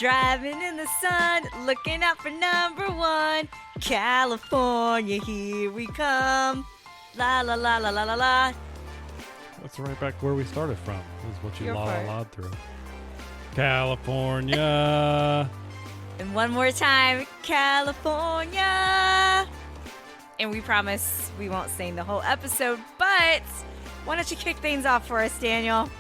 Driving in the sun, looking out for number one. California, here we come. La la la la la la la. That's right back where we started from. Is what you Your part. la through. California. And one more time, California. And we promise we won't sing the whole episode, but why don't you kick things off for us, Daniel?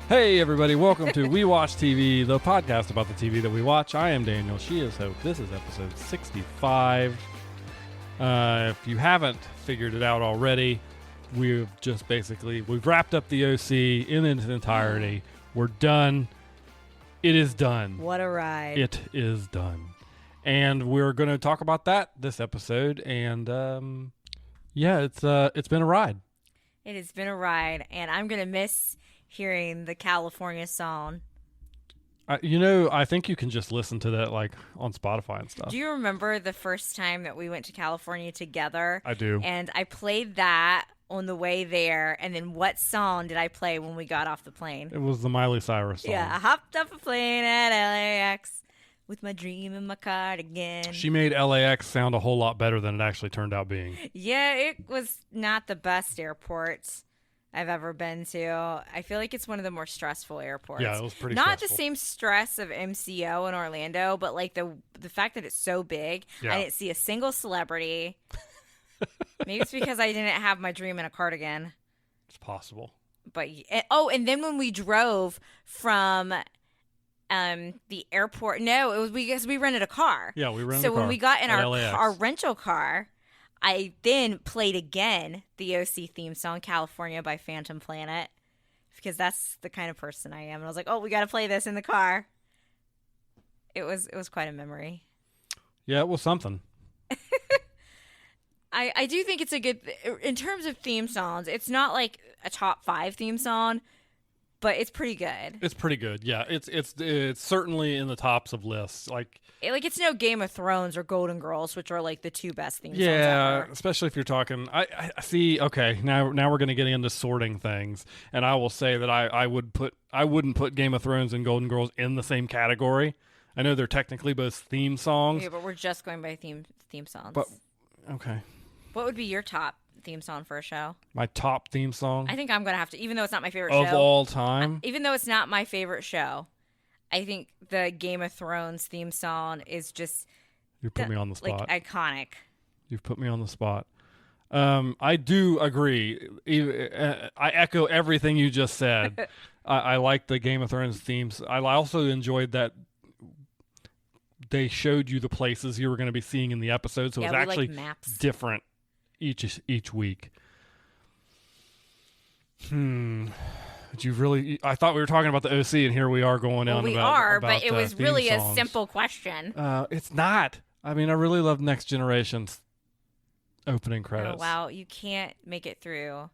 Hey everybody, welcome to We Watch TV, the podcast about the TV that we watch. I am Daniel, she is Hope. This is episode 65. If you haven't figured it out already, we've wrapped up the OC in its entirety. We're done. It is done. What a ride. It is done. And we're going to talk about that this episode. And it's been a ride. It has been a ride, and I'm going to miss hearing the California song. I think you can just listen to that like on Spotify and stuff. Do you remember the first time that we went to California together? I do. And I played that on the way there, and then what song did I play when we got off the plane? It was the Miley Cyrus song. Yeah, I hopped off a plane at LAX with my dream in my cardigan. She made LAX sound a whole lot better than it actually turned out being. Yeah, it was not the best airport I've ever been to. I feel like it's one of the more stressful airports. Yeah, it was pretty Not stressful. the same stress of MCO in Orlando, but like the fact that it's so big. Yeah. I didn't see a single celebrity. Maybe it's because I didn't have my dream in a cardigan. It's possible. But and then when we drove from the airport, no, it was because we rented a car. Yeah, we rented So a car when we got in at our LAX. rental car, I then played again the OC theme song, California by Phantom Planet, because that's the kind of person I am. And I was like, oh, we got to play this in the car. It was quite a memory. Yeah, it was something. I do think it's a good, in terms of theme songs, it's not like a top 5 theme song, but it's pretty good. It's pretty good. Yeah, it's certainly in the tops of lists. It's no Game of Thrones or Golden Girls, which are like the 2 best theme songs Yeah, ever. especially if you're talking. I see. Okay, now we're going to get into sorting things, and I will say that I wouldn't put Game of Thrones and Golden Girls in the same category. I know they're technically both theme songs. Yeah, but we're just going by theme songs. But okay, What would be your top theme song for a show? my top theme song I think I'm going to have to, even though it's not my favorite of show. all time. Even though it's not my favorite show, I think the Game of Thrones theme song is just You put me on the spot. like iconic. You've put me on the spot. I do agree. I echo everything you just said. I like the Game of Thrones themes. I also enjoyed that they showed you the places you were going to be seeing in the episode, so Yeah, it we was like actually maps. different each week. Did you really? I thought we were talking about the OC, and here we are going Well, on we about. are, about, but it was theme really songs. a simple question. It's not. I mean, I really love Next Generation's opening credits. Oh, wow, you can't make it through.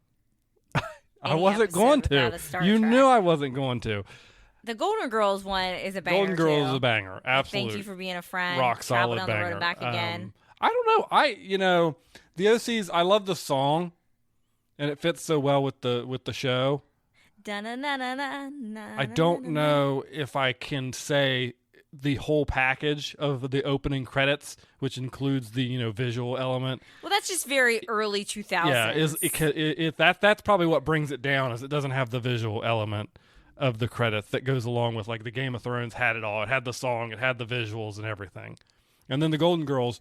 I any wasn't episode going without to. a Star You Trek. knew I wasn't going to. The Golden Girls one is a banger. Golden Girls too. is a banger. Absolutely. Thank you for being a friend. Rock Travel solid down the banger. road and back again. I don't know. The OCs. I love the song, and it fits so well with the show. I don't know if I can say the whole package of the opening credits, which includes the visual element. Well, that's just very early 2000s. Yeah, that's probably what brings it down, is it doesn't have the visual element of the credits that goes along with, like, the Game of Thrones had it all. It had the song, it had the visuals and everything. And then the Golden Girls,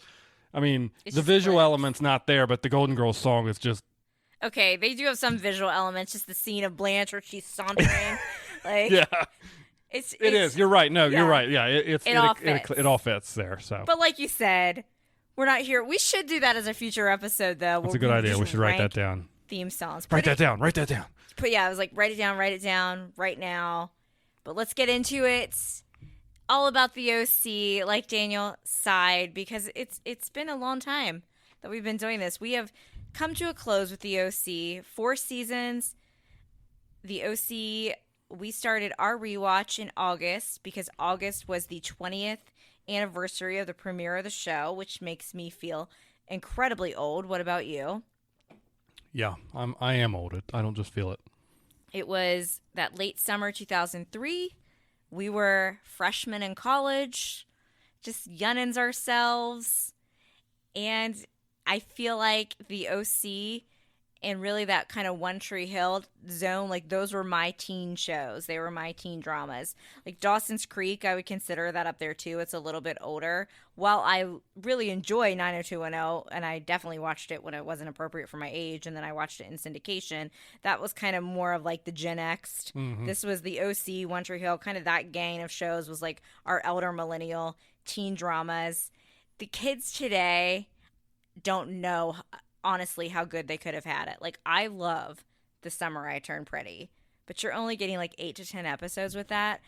I mean, It's the just visual clips. element's not there, but the Golden Girls song is just Okay, they do have some visual elements. Just the scene of Blanche where she's sauntering. yeah. It is. You're right. No, yeah. you're right. Yeah, It all fits. it all fits there. So But like you said, we're not here. We should do that as a future episode, though. that's a good idea. We should write that down. Theme songs. Write that down. But yeah, I was like, write it down right now. But let's get into it. All about the OC, like Daniel sighed, because it's been a long time that we've been doing this. We have come to a close with the OC. 4 seasons. The OC, we started our rewatch in August because August was the 20th anniversary of the premiere of the show, which makes me feel incredibly old. What about you? Yeah, I am old. I don't just feel it. It was that late summer 2003. We were freshmen in college, just youngins ourselves. And I feel like the OC and really that kind of One Tree Hill zone, like those were my teen shows. They were my teen dramas. Like Dawson's Creek, I would consider that up there too. It's a little bit older. While I really enjoy 90210, and I definitely watched it when it wasn't appropriate for my age, and then I watched it in syndication, that was kind of more of like the Gen X. Mm-hmm. This was the OC, One Tree Hill, kind of that gang of shows was like our elder millennial teen dramas. The kids today don't know honestly how good they could have had it. Like I love The Summer I Turned Pretty, but you're only getting like 8 to 10 episodes with that.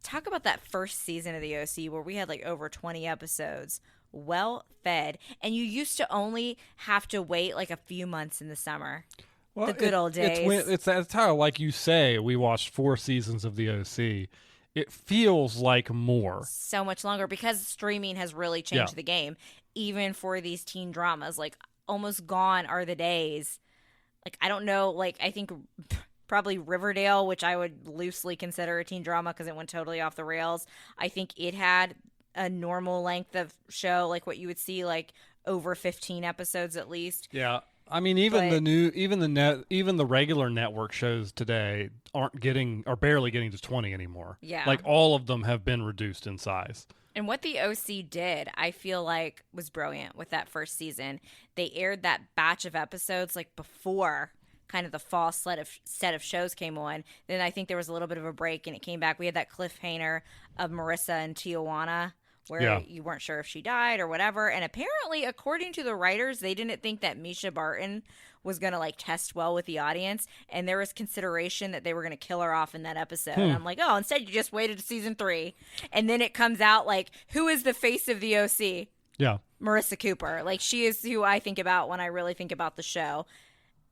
Talk about that first season of the OC where we had like over 20 episodes, well fed, and you used to only have to wait like a few months in the summer. Well, the good old days. It's how, like you say, we watched 4 seasons of the OC. It feels like more. So much longer because streaming has really changed the game, even for these teen dramas. Like almost gone are the days. Like I don't know, like I think probably Riverdale, which I would loosely consider a teen drama because it went totally off the rails. I think it had a normal length of show, like what you would see like over 15 episodes at least. Yeah. I mean, even the regular network shows today are barely getting to 20 anymore. Yeah. Like all of them have been reduced in size. And what the OC did, I feel like, was brilliant with that first season. They aired that batch of episodes like before kind of the fall set of shows came on. Then I think there was a little bit of a break and it came back. We had that cliffhanger of Marissa and Tijuana where you weren't sure if she died or whatever. And apparently, according to the writers, they didn't think that Misha Barton was going to like test well with the audience. And there was consideration that they were going to kill her off in that episode. And I'm like, oh, instead you just waited to season 3. And then it comes out like, who is the face of the OC? Yeah. Marissa Cooper. Like she is who I think about when I really think about the show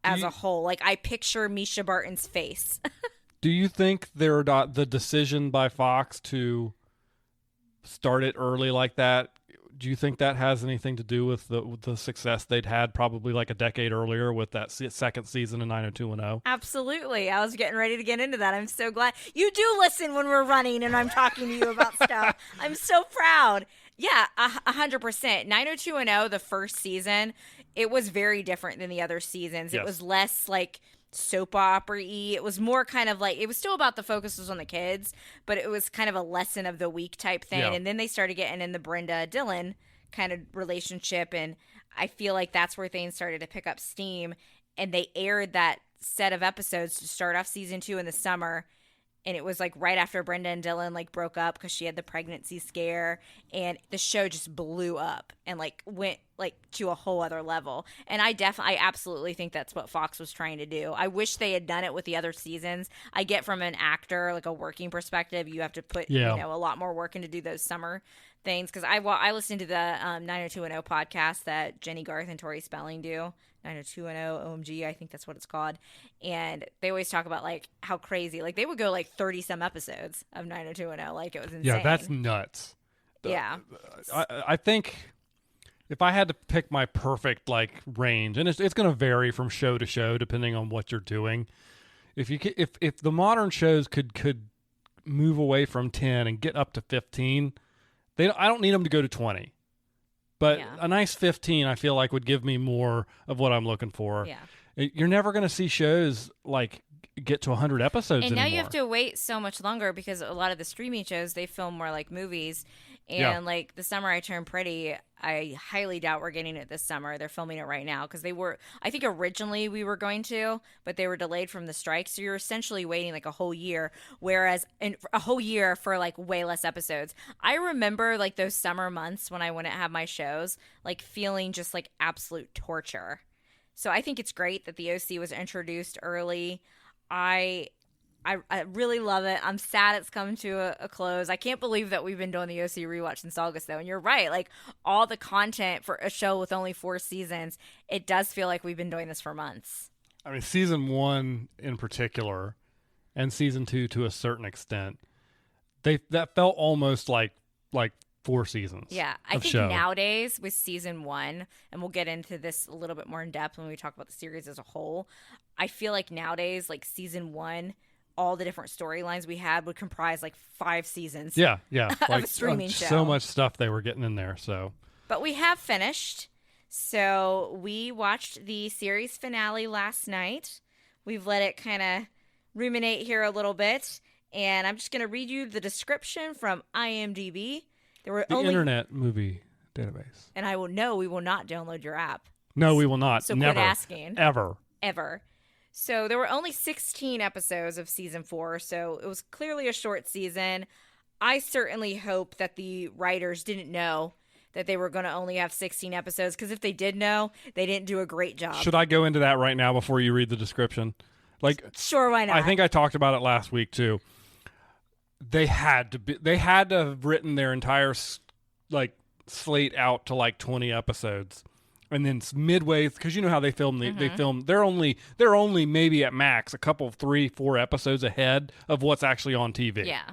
as a whole. Like I picture Misha Barton's face. Do you think the decision by Fox to start it early like that, do you think that has anything to do with the success they'd had probably like a decade earlier with that second season of 90210? Absolutely. I was getting ready to get into that. I'm so glad you do listen when we're running and I'm talking to you about stuff. I'm so proud. Yeah, 100%. 90210, the first season, it was very different than the other seasons. Yes. It was less like soap opera-y. It was more kind of like, it was still about the focus was on the kids, but it was kind of a lesson of the week type thing. Yeah. And then they started getting in the Brenda Dylan kind of relationship, and I feel like that's where things started to pick up steam. And they aired that set of episodes to start off season 2 in the summer. And it was like right after Brenda and Dylan like broke up because she had the pregnancy scare, and the show just blew up and like went like to a whole other level. And I absolutely think that's what Fox was trying to do. I wish they had done it with the other seasons. I get from an actor, like a working perspective, you have to put a lot more work into do those summer things. Because I listened to the 90210 podcast that Jenny Garth and Tori Spelling do. 90210 OMG, I think that's what it's called. And they always talk about like how crazy, like they would go like 30 some episodes of 90210, like it was insane. Yeah, that's nuts. I think if I had to pick my perfect like range, and it's going to vary from show to show depending on what you're doing. If the modern shows could move away from 10 and get up to 15, I don't need them to go to 20. But a nice 15, I feel like, would give me more of what I'm looking for. Yeah. You're never going to see shows like get to 100 episodes and now anymore. You have to wait so much longer because a lot of the streaming shows, they film more like movies. And like The Summer I Turned Pretty, I highly doubt we're getting it this summer. They're filming it right now because I think originally we were going to, but they were delayed from the strike. So you're essentially waiting like a whole year, whereas a whole year for like way less episodes. I remember like those summer months when I wouldn't have my shows, like feeling just like absolute torture. So I think it's great that the OC was introduced early. I really love it. I'm sad it's come to a close. I can't believe that we've been doing the OC rewatch since August, though. And you're right. Like, all the content for a show with only 4 seasons, it does feel like we've been doing this for months. I mean, season 1 in particular, and season 2 to a certain extent, that felt almost like 4 seasons. Yeah, I think nowadays with season 1, and we'll get into this a little bit more in depth when we talk about the series as a whole, I feel like nowadays, like season 1, all the different storylines we had would comprise like 5 seasons. Yeah. Of Like a streaming show. so much stuff they were getting in there. So, but we have finished. So we watched the series finale last night. We've let it kind of ruminate here a little bit, and I'm just going to read you the description from IMDb. There were the only Internet Movie Database. And I will know we will not download your app. No, we will not. So Never. quit asking. Ever. So there were only 16 episodes of season 4, so it was clearly a short season. I certainly hope that the writers didn't know that they were going to only have 16 episodes, because if they did know, they didn't do a great job. Should I go into that right now before you read the description? Like, sure, why not? I think I talked about it last week too. They had to have written their entire like slate out to like 20 episodes, and then midway, because you know how they film. They film. They're only maybe at max a couple, 3-4 episodes ahead of what's actually on TV. Yeah.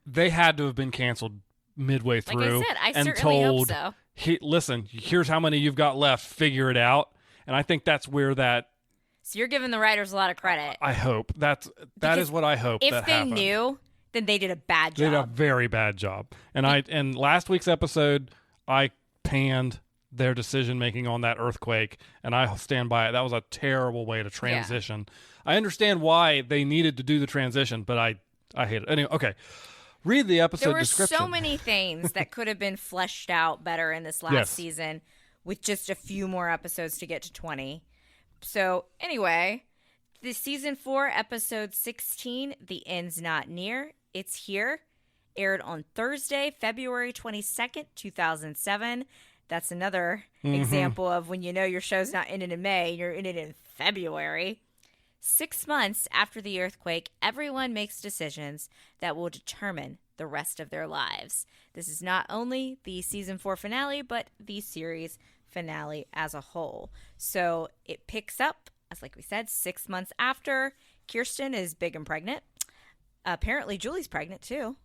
They had to have been canceled midway through. Like I said, I and certainly told, hope so. Listen, here's how many you've got left. Figure it out. And I think that's where that. So you're giving the writers a lot of credit. I hope that is what I hope. If they knew, then they did a bad job. They did a very bad job. And last week's episode, I panned their decision making on that earthquake, and I stand by it. That was a terrible way to transition. Yeah. I understand why they needed to do the transition, but I hate it. Anyway, okay. Read the episode description. There were so many things that could have been fleshed out better in this last season with just a few more episodes to get to 20. So, anyway, the season 4, episode 16, The End's Not Near. It's here. Aired on Thursday, February 22nd, 2007. That's another example of when you know your show's not ending in May, you're in it in February. 6 months after the earthquake, everyone makes decisions that will determine the rest of their lives. This is not only the season 4 finale, but the series finale as a whole. So it picks up, as like we said, 6 months after. Kirsten is big and pregnant. Apparently, Julie's pregnant too.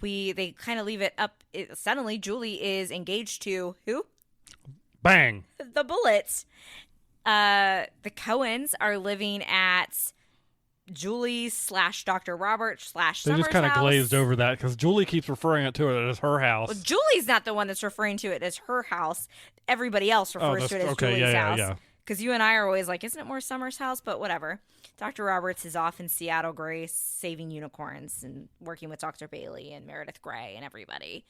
They kind of leave it up. Suddenly, Julie is engaged to who? Bang. The Bullets. The Coens are living at Julie / Dr. Robert / Summer's They just kind of house. glazed over that because Julie keeps referring to it as her house. Well, Julie's not the one that's referring to it as her house. Everybody else refers to it as Julie's house. Yeah. Because you and I are always like, isn't it more Summer's house? But whatever. Dr. Roberts is off in Seattle Grace saving unicorns and working with Dr. Bailey and Meredith Grey and everybody.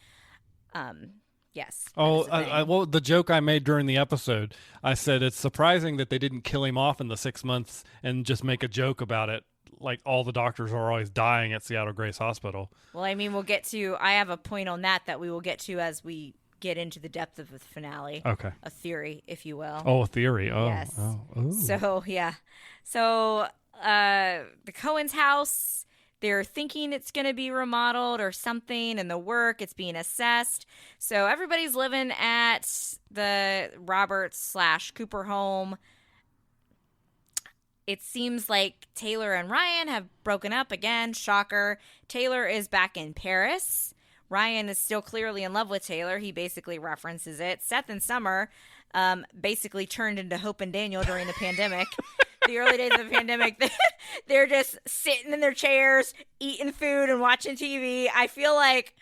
Yes. Well, the joke I made during the episode, I said it's surprising that they didn't kill him off in the 6 months and just make a joke about it. Like all the doctors are always dying at Seattle Grace Hospital. Well, I mean, I have a point on that we will get to as we get into the depth of the finale. Okay. A theory, if you will. Oh, a theory. Oh, yes. Oh. So, yeah. So, the Cohen's house, they're thinking it's going to be remodeled or something in the work. It's being assessed. So, everybody's living at the Roberts / Cooper home. It seems like Taylor and Ryan have broken up again. Shocker. Taylor is back in Paris. Ryan is still clearly in love with Taylor. He basically references it. Seth and Summer basically turned into Hope and Daniel during the pandemic. The early days of the pandemic, they're just sitting in their chairs, eating food and watching TV. I feel like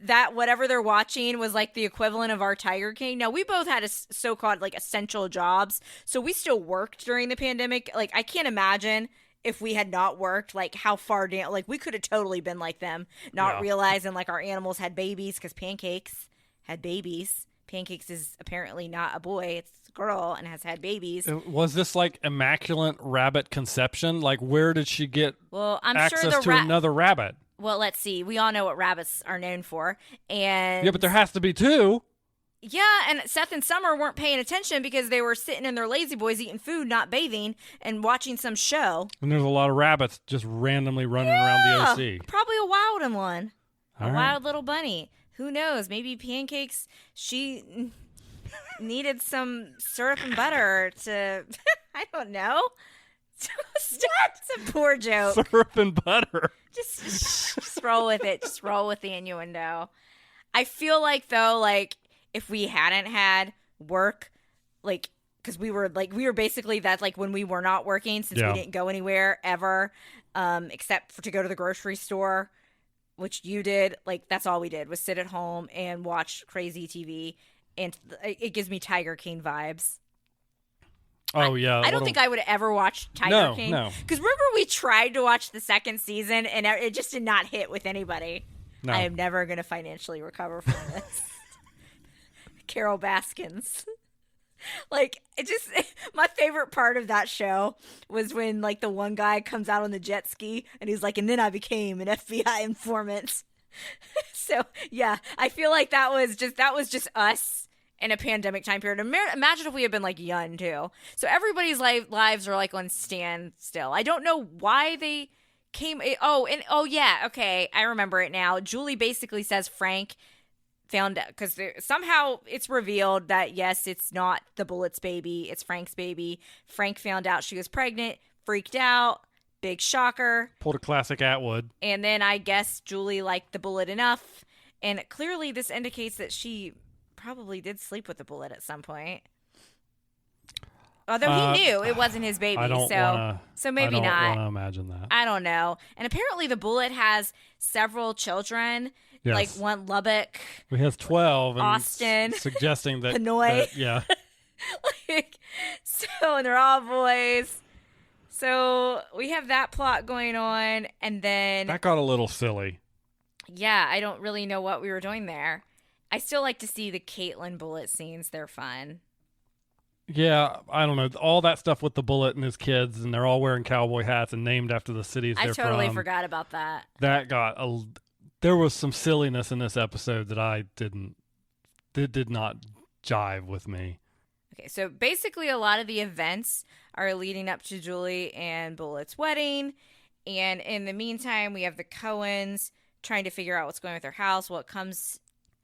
that whatever they're watching was like the equivalent of our Tiger King. Now, we both had so-called like essential jobs, so we still worked during the pandemic. Like, I can't imagine if we had not worked, like how far down, like we could have totally been like them, not realizing like our animals had babies because Pancakes had babies. Pancakes is apparently not a boy, it's a girl and has had babies. Was this like immaculate rabbit conception? Like, where did she get access to another rabbit? Well, let's see. We all know what rabbits are known for. And yeah, but there has to be two. Yeah, and Seth and Summer weren't paying attention because they were sitting in their lazy boys eating food, not bathing, and watching some show. And there's a lot of rabbits just randomly running around the OC. Probably a wild one. All right. Wild little bunny. Who knows? Maybe Pancakes, she needed some syrup and butter to, I don't know. It's a poor joke. Syrup and butter. Just roll with it. Just roll with the innuendo. I feel like, though, like, if we hadn't had work, like, because we were basically that, like, when we were not working, since we didn't go anywhere ever, except to go to the grocery store, which you did. Like, that's all we did was sit at home and watch crazy TV, and it gives me Tiger King vibes. Oh, yeah. I don't think I would ever watch Tiger King. No. Because remember, we tried to watch the second season, and it just did not hit with anybody. No. I am never going to financially recover from this. Carol Baskins. Like, my favorite part of that show was when, like, the one guy comes out on the jet ski, and he's like, and then I became an FBI informant. So, yeah, I feel like that was just us in a pandemic time period. Imagine if we had been, like, young, too. So everybody's lives are, like, on standstill. I don't know why they came. Yeah, okay, I remember it now. Julie basically says Frank found out, because somehow it's revealed that, yes, it's not the Bullet's baby, it's Frank's baby. Frank found out she was pregnant, freaked out, big shocker. Pulled a classic Atwood. And then I guess Julie liked the Bullet enough, and clearly this indicates that she probably did sleep with the Bullet at some point. Although he knew it wasn't his baby, so maybe not. I don't want to imagine that. I don't know. And apparently the Bullet has several children, like one Lubbock. He has 12. And Austin. Suggesting that. Hanoi. Yeah. And they're all boys. So we have that plot going on, and then that got a little silly. Yeah, I don't really know what we were doing there. I still like to see the Caitlin Bullet scenes. They're fun. Yeah, I don't know. All that stuff with the Bullet and his kids, and they're all wearing cowboy hats and named after the cities they're from. I totally forgot about that. There was some silliness in this episode that did not jive with me. Okay, so basically a lot of the events are leading up to Julie and Bullet's wedding, and in the meantime, we have the Coens trying to figure out what's going on with their house. Well, it comes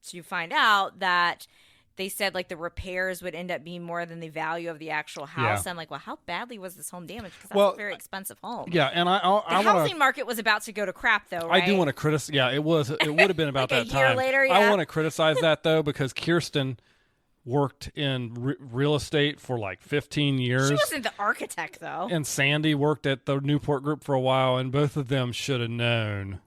to find out that they said, like, the repairs would end up being more than the value of the actual house. Yeah. I'm like, well, how badly was this home damaged? Because that's a very expensive home. Yeah, and the housing market was about to go to crap, though, right? I do want to criticize. Yeah, it would have been about like that time. A year later, yeah. I want to criticize that, though, because Kirsten worked in real estate for like 15 years. She wasn't the architect, though. And Sandy worked at the Newport Group for a while, and both of them should have known.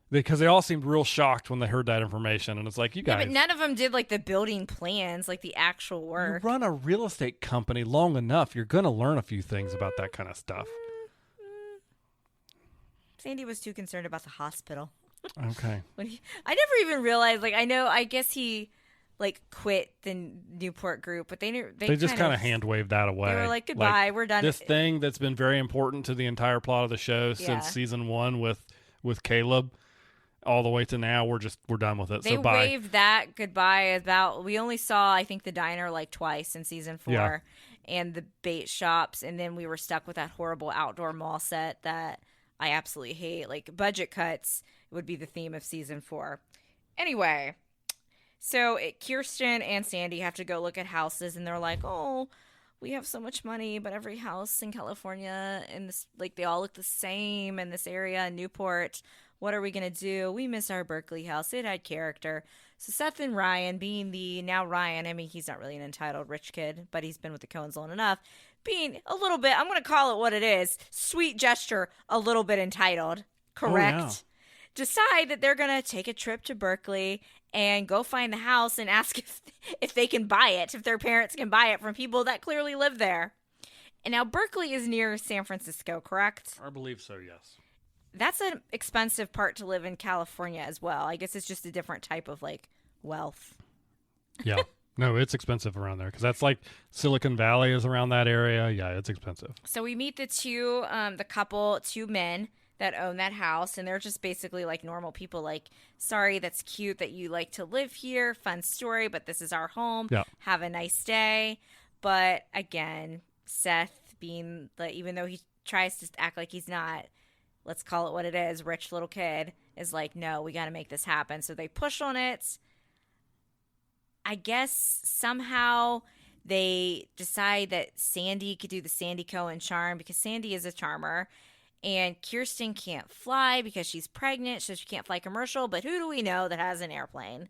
Because they all seemed real shocked when they heard that information. And it's like, you guys. Yeah, but none of them did, like, the building plans, like the actual work. You run a real estate company long enough, you're going to learn a few things about that kind of stuff. Sandy was too concerned about the hospital. Okay. I never even realized, like, I guess he, like, quit the Newport Group, but they just kind of hand waved that away. They were like, goodbye, we're done. This thing that's been very important to the entire plot of the show since season 1 with Caleb. All the way to now, we're done with it. They so bye. waved that goodbye we only saw, I think, the diner like twice in season 4, and the bait shops, and then we were stuck with that horrible outdoor mall set that I absolutely hate. Like, budget cuts would be the theme of season 4. Anyway, so Kirsten and Sandy have to go look at houses, and they're like, oh, we have so much money, but every house in California and this, like, they all look the same in this area in Newport. What are we going to do? We miss our Berkeley house. It had character. So Seth and Ryan, being Ryan, I mean, he's not really an entitled rich kid, but he's been with the Coens long enough, being a little bit, I'm going to call it what it is, sweet gesture, a little bit entitled, correct? Oh, yeah. Decide that they're going to take a trip to Berkeley and go find the house and ask if they can buy it, if their parents can buy it from people that clearly live there. And now Berkeley is near San Francisco, correct? I believe so, yes. That's an expensive part to live in California as well. I guess it's just a different type of, like, wealth. Yeah. No, it's expensive around there because that's like Silicon Valley is around that area. Yeah, it's expensive. So we meet the two men that own that house, and they're just basically like normal people. Like, sorry, that's cute that you like to live here. Fun story, but this is our home. Yeah. Have a nice day. But again, Seth, being even though he tries to act like he's not, let's call it what it is, rich little kid, is like, no, we got to make this happen. So they push on it. I guess somehow they decide that Sandy could do the Sandy Cohen charm because Sandy is a charmer. And Kirsten can't fly because she's pregnant, so she can't fly commercial. But who do we know that has an airplane?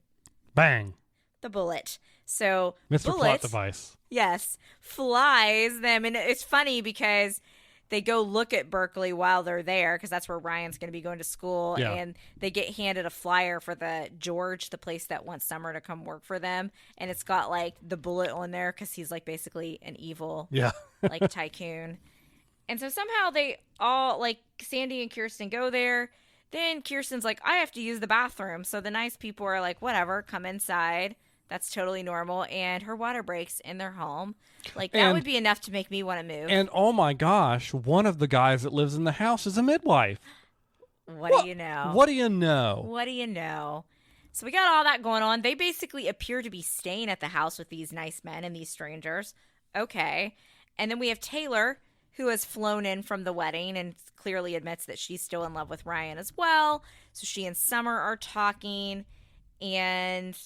Bang. The Bullet. So Mr. Bullet, Plot Device. Yes, flies them. And it's funny because they go look at Berkeley while they're there because that's where Ryan's going to be going to school. Yeah. And they get handed a flyer for the George, the place that wants Summer to come work for them. And it's got like the bullet on there because he's like basically an evil Yeah. like tycoon. And so somehow they all, like, Sandy and Kirsten go there. Then Kirsten's like, I have to use the bathroom. So the nice people are like, whatever, come inside. That's totally normal. And her water breaks in their home. Like, that would be enough to make me want to move. And oh my gosh, one of the guys that lives in the house is a midwife. What do you know? What do you know? What do you know? So we got all that going on. They basically appear to be staying at the house with these nice men and these strangers. Okay. And then we have Taylor, who has flown in from the wedding and clearly admits that she's still in love with Ryan as well. So she and Summer are talking, and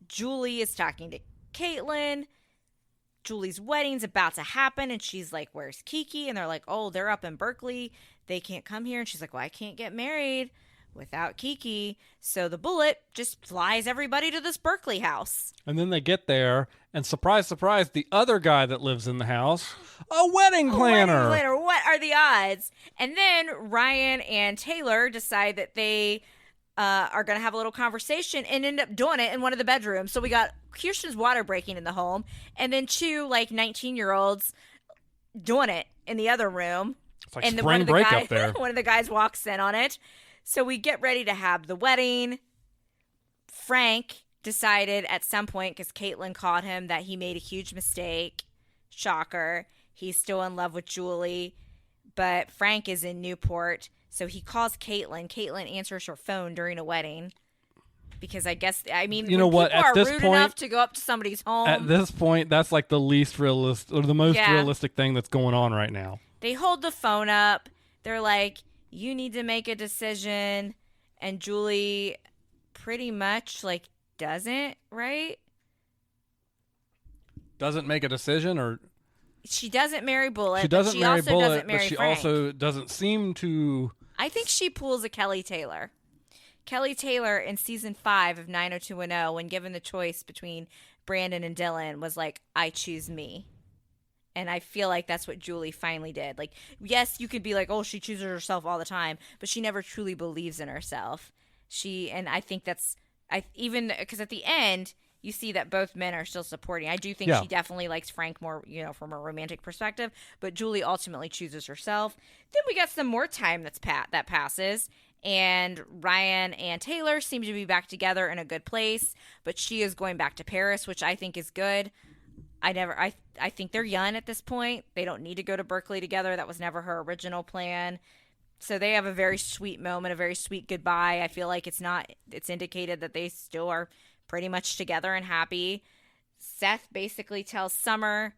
Julie is talking to Caitlin. Julie's wedding's about to happen, and she's like, where's Kiki? And they're like, oh, they're up in Berkeley. They can't come here. And she's like, well, I can't get married without Kiki. So the bullet just flies everybody to this Berkeley house. And then they get there, and surprise, surprise, the other guy that lives in the house, a wedding planner. What are the odds? And then Ryan and Taylor decide that they are going to have a little conversation and end up doing it in one of the bedrooms. So we got Kirsten's water breaking in the home, and then two, like, 19-year-olds doing it in the other room. It's like and spring break up there. One of the guys walks in on it. So we get ready to have the wedding. Frank decided at some point, because Caitlin caught him, that he made a huge mistake. Shocker. He's still in love with Julie, but Frank is in Newport. So he calls Caitlin. Caitlin answers her phone during a wedding. Because I guess, I mean, you know what? People at are this rude point, enough to go up to somebody's home. At this point, that's like the least realistic, or the most realistic thing that's going on right now. They hold the phone up. They're like, you need to make a decision. And Julie pretty much, like, doesn't, right? Doesn't make a decision, or she doesn't marry Bullet. She doesn't marry also Bullet, doesn't marry but she Frank. also doesn't seem to. I think she pulls a Kelly Taylor. Kelly Taylor in season 5 of 90210, when given the choice between Brandon and Dylan, was like, I choose me. And I feel like that's what Julie finally did. Like, yes, you could be like, oh, she chooses herself all the time, but she never truly believes in herself. And I think that's, even because at the end, you see that both men are still supporting. I do think she definitely likes Frank more, from a romantic perspective, but Julie ultimately chooses herself. Then we got some more time that passes, and Ryan and Taylor seem to be back together in a good place, but she is going back to Paris, which I think is good. I think they're young at this point. They don't need to go to Berkeley together. That was never her original plan. So they have a very sweet moment, a very sweet goodbye. I feel like it's indicated that they still are pretty much together and happy. Seth basically tells Summer,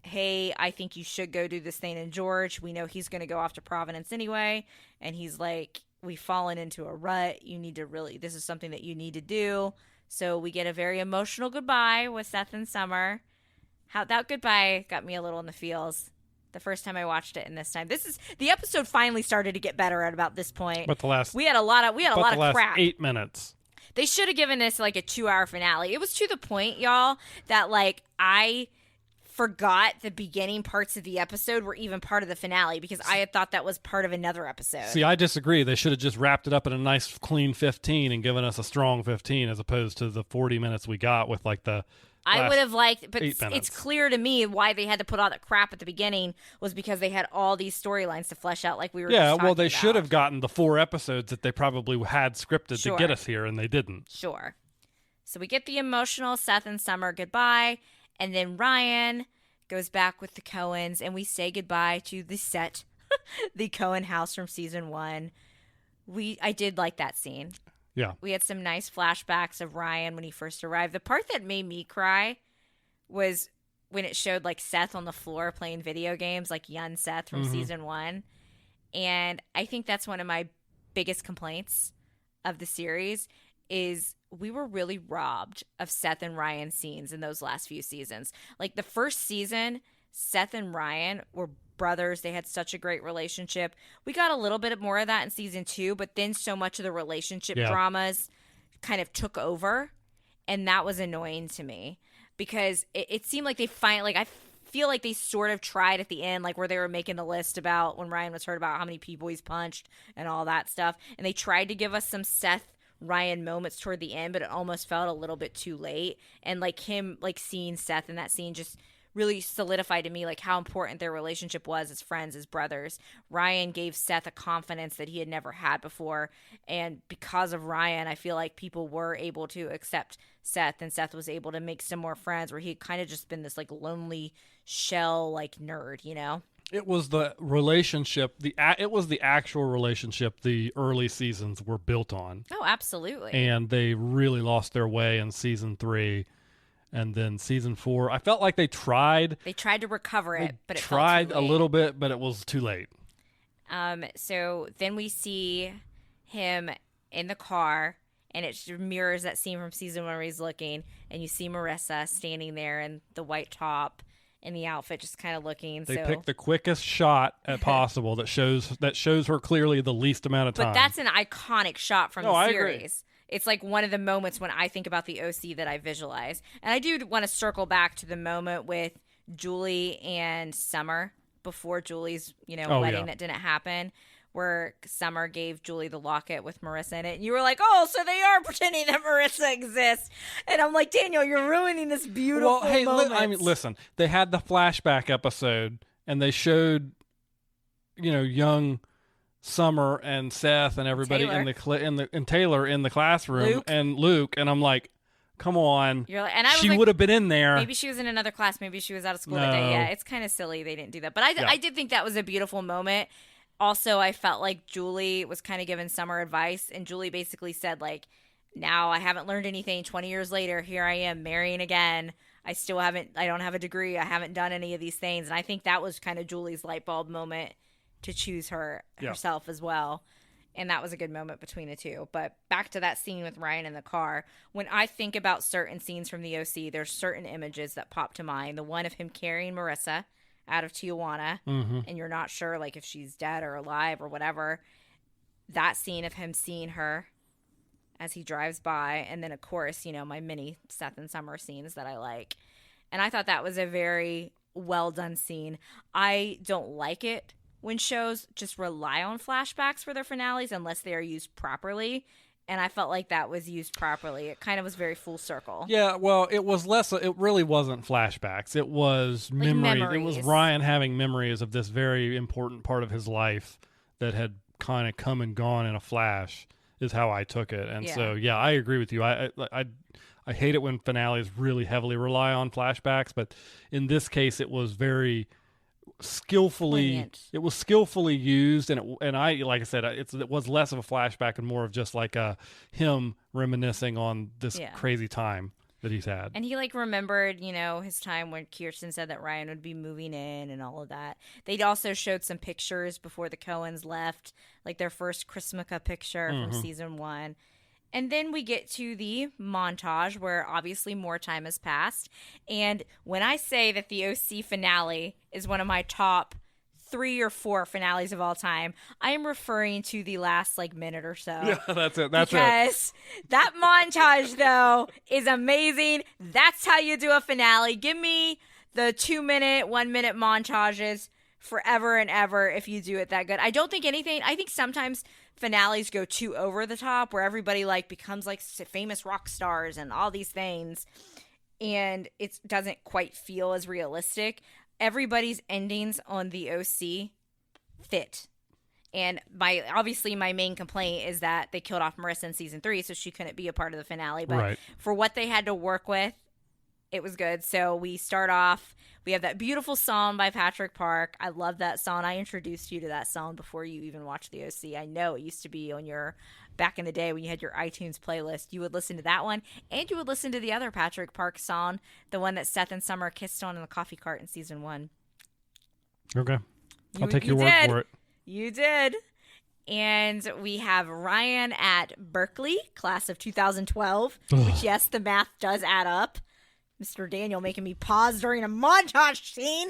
hey, I think you should go do this thing in George. We know he's going to go off to Providence anyway. And he's like, we've fallen into a rut. This is something that you need to do. So we get a very emotional goodbye with Seth and Summer. How that goodbye got me a little in the feels the first time I watched it, and this time. The episode finally started to get better at about this point. But we had a lot of crap. 8 minutes. They should have given this like a 2-hour finale. It was to the point, y'all, that like I forgot the beginning parts of the episode were even part of the finale because I had thought that was part of another episode. See, I disagree. They should have just wrapped it up in a nice, clean 15 and given us a strong 15 as opposed to the 40 minutes we got with like the I would have liked, but it's clear to me why they had to put all that crap at the beginning was because they had all these storylines to flesh out like we were just talking well, they about. should have gotten the 4 episodes that they probably had scripted to get us here, and they didn't. Sure. So we get the emotional Seth and Summer goodbye, and then Ryan goes back with the Cohens, and we say goodbye to the set, the Cohen house from season 1. I did like that scene. Yeah. We had some nice flashbacks of Ryan when he first arrived. The part that made me cry was when it showed like Seth on the floor playing video games, like young Seth from season 1. And I think that's one of my biggest complaints of the series is we were really robbed of Seth and Ryan scenes in those last few seasons. Like the first season, Seth and Ryan were brothers. They had such a great relationship. We got a little bit more of that in season 2, but then so much of the relationship dramas kind of took over, and that was annoying to me. because it seemed like they I feel like they sort of tried at the end, like where they were making a list about when Ryan was hurt about how many people he's punched and all that stuff. And they tried to give us some Seth Ryan moments toward the end, but it almost felt a little bit too late. And like him, like seeing Seth in that scene just really solidified to me like how important their relationship was as friends, as brothers. Ryan gave Seth a confidence that he had never had before, and because of Ryan, I feel like people were able to accept Seth, and Seth was able to make some more friends, where he had kind of just been this like lonely shell like nerd, you know. It was the relationship, it was the actual relationship the early seasons were built on. Oh, absolutely. And they really lost their way in season 3. And then season 4, I felt like they tried. They tried to recover it, but it tried felt too a late. little bit, but it was too late. So then we see him in the car, and it mirrors that scene from season 1 where he's looking, and you see Marissa standing there in the white top and the outfit, just kind of looking. They picked the quickest shot possible that shows her clearly the least amount of time. But that's an iconic shot from the I series. agree. It's like one of the moments when I think about the OC that I visualize. And I do want to circle back to the moment with Julie and Summer before Julie's, wedding that didn't happen, where Summer gave Julie the locket with Marissa in it. And you were like, oh, so they are pretending that Marissa exists. And I'm like, Daniel, you're ruining this beautiful moment. Listen, they had the flashback episode, and they showed, young Summer and Seth and everybody and Taylor in the classroom, and Luke, and I'm like, come on. You're like, and I was she like, would have been in there. Maybe she was in another class. Maybe she was out of school that day. Yeah, it's kind of silly they didn't do that. But I did think that was a beautiful moment. Also, I felt like Julie was kind of giving Summer advice, and Julie basically said, like, now I haven't learned anything. 20 years later, here I am marrying again. I don't have a degree. I haven't done any of these things. And I think that was kind of Julie's light bulb moment to choose herself as well. And that was a good moment between the two. But back to that scene with Ryan in the car. When I think about certain scenes from the OC, there's certain images that pop to mind. The one of him carrying Marissa out of Tijuana, and you're not sure like if she's dead or alive or whatever. That scene of him seeing her as he drives by. And then, of course, my mini Seth and Summer scenes that I like. And I thought that was a very well done scene. I don't like it when shows just rely on flashbacks for their finales unless they are used properly. And I felt like that was used properly. It kind of was very full circle. Yeah, well, it really wasn't flashbacks. It was like memories. It was Ryan having memories of this very important part of his life that had kind of come and gone in a flash, is how I took it. And so, I agree with you. I hate it when finales really heavily rely on flashbacks, but in this case, it was very skillfully used, and I like I said, it was less of a flashback and more of just like him reminiscing on this crazy time that he's had. And he like remembered his time when Kirsten said that Ryan would be moving in and all of that. They'd also showed some pictures before the Coens left, like their first Chrismukkah picture from season 1. And then we get to the montage where obviously more time has passed. And when I say that the OC finale is one of my top 3 or 4 finales of all time, I am referring to the last minute or so. Yeah, that's it. Because that montage, though, is amazing. That's how you do a finale. Give me the 2-minute, 1-minute montages forever and ever if you do it that good. I think sometimes finales go too over the top where everybody becomes famous rock stars and all these things, and it doesn't quite feel as realistic. Everybody's endings on the OC fit. And my main complaint is that they killed off Marissa in season 3, so she couldn't be a part of the finale. But for what they had to work with, it was good. So we start off, we have that beautiful song by Patrick Park. I love that song. I introduced you to that song before you even watched the OC. I know it used to be on your, back in the day when you had your iTunes playlist, you would listen to that one, and you would listen to the other Patrick Park song, the one that Seth and Summer kissed on in the coffee cart in season 1. Okay. I'll take your word for it. You did. And we have Ryan at Berkeley, class of 2012, which, yes, the math does add up. Mr. Daniel making me pause during a montage scene.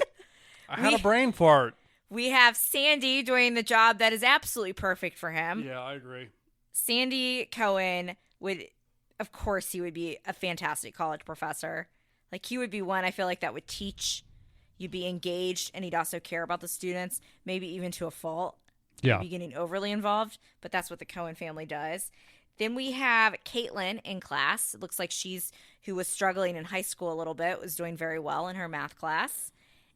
I had a brain fart. We have Sandy doing the job that is absolutely perfect for him. Yeah, I agree. Sandy Cohen would, of course, he would be a fantastic college professor. Like, he would be one I feel like that would teach. You'd be engaged, and he'd also care about the students, maybe even to a fault. Yeah. Maybe getting overly involved, but that's what the Cohen family does. Then we have Caitlin in class. It looks like who was struggling in high school a little bit, was doing very well in her math class.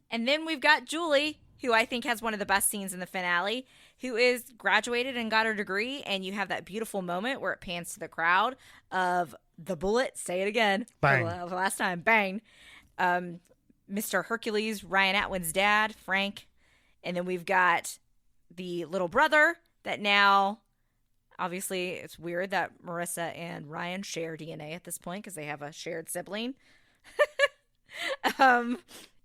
And then we've got Julie, who I think has one of the best scenes in the finale, who is graduated and got her degree. And you have that beautiful moment where it pans to the crowd of the bullet. Say it again. Bang. For the last time. Bang. Mr. Hercules, Ryan Atwin's dad, Frank. And then we've got the little brother that now, obviously, it's weird that Marissa and Ryan share DNA at this point because they have a shared sibling.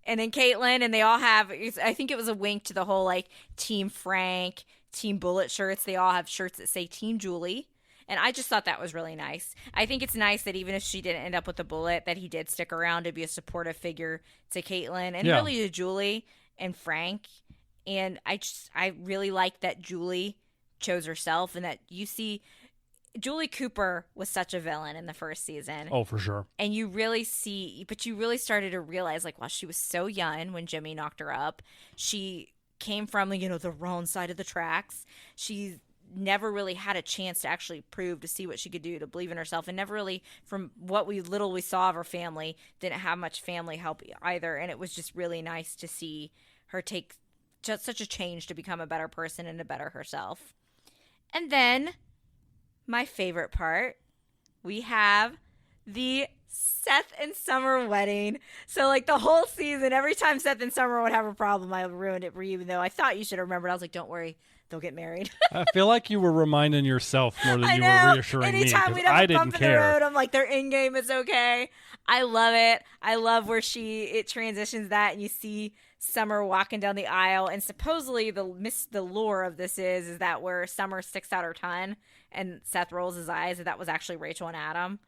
And then Caitlin, and they all have, I think it was a wink to the whole, like, Team Frank, Team Bullet shirts. They all have shirts that say Team Julie. And I just thought that was really nice. I think it's nice that even if she didn't end up with the bullet, that he did stick around to be a supportive figure to Caitlin and really to Julie and Frank. And I really like that Julie chose herself, and that you see Julie Cooper was such a villain in the first season. Oh, for sure. And you really started to realize, like, while she was so young when Jimmy knocked her up, she came from, the wrong side of the tracks. She never really had a chance to actually prove, to see what she could do, to believe in herself, and never really, from what we saw of her family, didn't have much family help either. And it was just really nice to see her take just such a change to become a better person and to better herself. And then, my favorite part, we have the Seth and Summer wedding. So, like, the whole season, every time Seth and Summer would have a problem, I ruined it for you, even though I thought you should have remembered. I was like, don't worry, they'll get married. I feel like you were reminding yourself more than you were reassuring me. Anytime we'd have I a bump didn't in the care. road, I'm like, their in game is okay. I love it. I love where it transitions that, and you see Summer walking down the aisle, and supposedly the lore of this is that where Summer sticks out her tongue and Seth rolls his eyes, that was actually Rachel and Adam.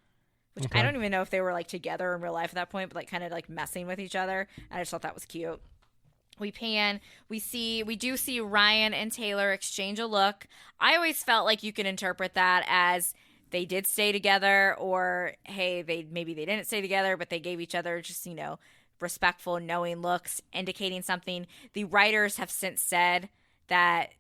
Which I don't even know if they were, like, together in real life at that point, but, like, kind of, like, messing with each other. And I just thought that was cute. We do see Ryan and Taylor exchange a look. I always felt like you could interpret that as they did stay together, or, hey, maybe they didn't stay together, but they gave each other just, respectful, knowing looks, indicating something. The writers have since said that,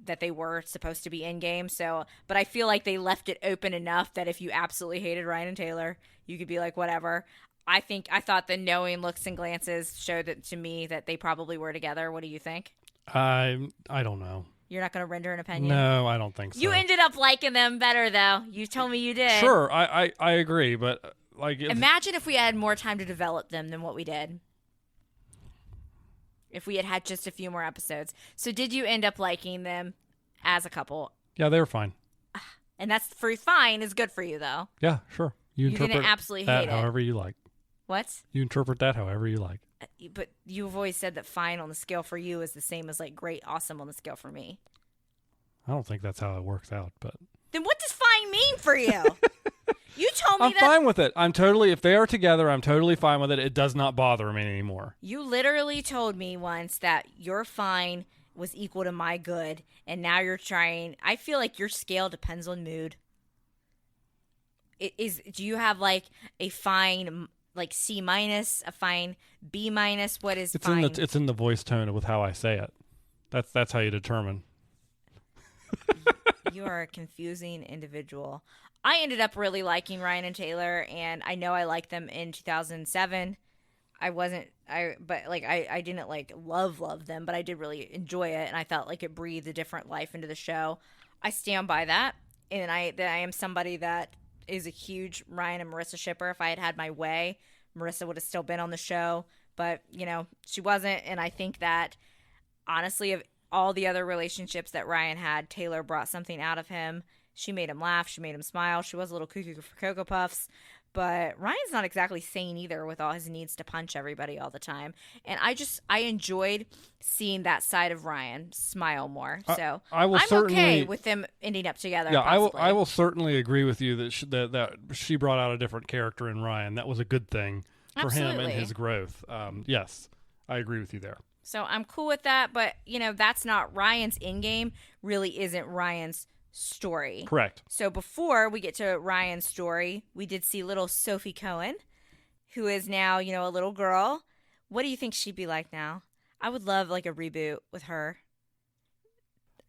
that they were supposed to be in game. So, but I feel like they left it open enough that if you absolutely hated Ryan and Taylor, you could be like, whatever. I thought the knowing looks and glances showed it to me that they probably were together. What do you think? I don't know. You're not going to render an opinion? No, I don't think so. You ended up liking them better, though. You told me you did. Sure, I agree, but imagine if we had more time to develop them than what we did. If we had just a few more episodes. So did you end up liking them as a couple? Yeah, they were fine. And that's fine is good for you, though. Yeah, sure. You didn't absolutely that hate it. however you like. What? You interpret that however you like. But you've always said that fine on the scale for you is the same as, like, great, awesome on the scale for me. I don't think that's how it works out, but... Then what does fine mean for you? You told me I'm fine with it. If they are together, I'm totally fine with it. It does not bother me anymore. You literally told me once that your fine was equal to my good, and now you're trying... I feel like your scale depends on mood. Do you have, like, a fine, like, C-, a fine B-? What is fine? It's in the voice tone with how I say it. That's how you determine. You are a confusing individual. I ended up really liking Ryan and Taylor, and I know I liked them in 2007. I didn't, like, love them, but I did really enjoy it, and I felt like it breathed a different life into the show. I stand by that, and I am somebody that is a huge Ryan and Marissa shipper. If I had had my way, Marissa would have still been on the show, but, she wasn't, and I think that, honestly, of all the other relationships that Ryan had, Taylor brought something out of him. She made him laugh. She made him smile. She was a little cuckoo for Cocoa Puffs. But Ryan's not exactly sane either with all his needs to punch everybody all the time. And I enjoyed seeing that side of Ryan smile more. So I'm okay with them ending up together. Yeah, possibly. I will certainly agree with you that she brought out a different character in Ryan. That was a good thing for him and his growth. Yes, I agree with you there. So I'm cool with that. But, that's not Ryan's in-game. Really isn't Ryan's story. Correct. So before we get to Ryan's story, we did see little Sophie Cohen, who is now, a little girl. What do you think she'd be like now? I would love like a reboot with her.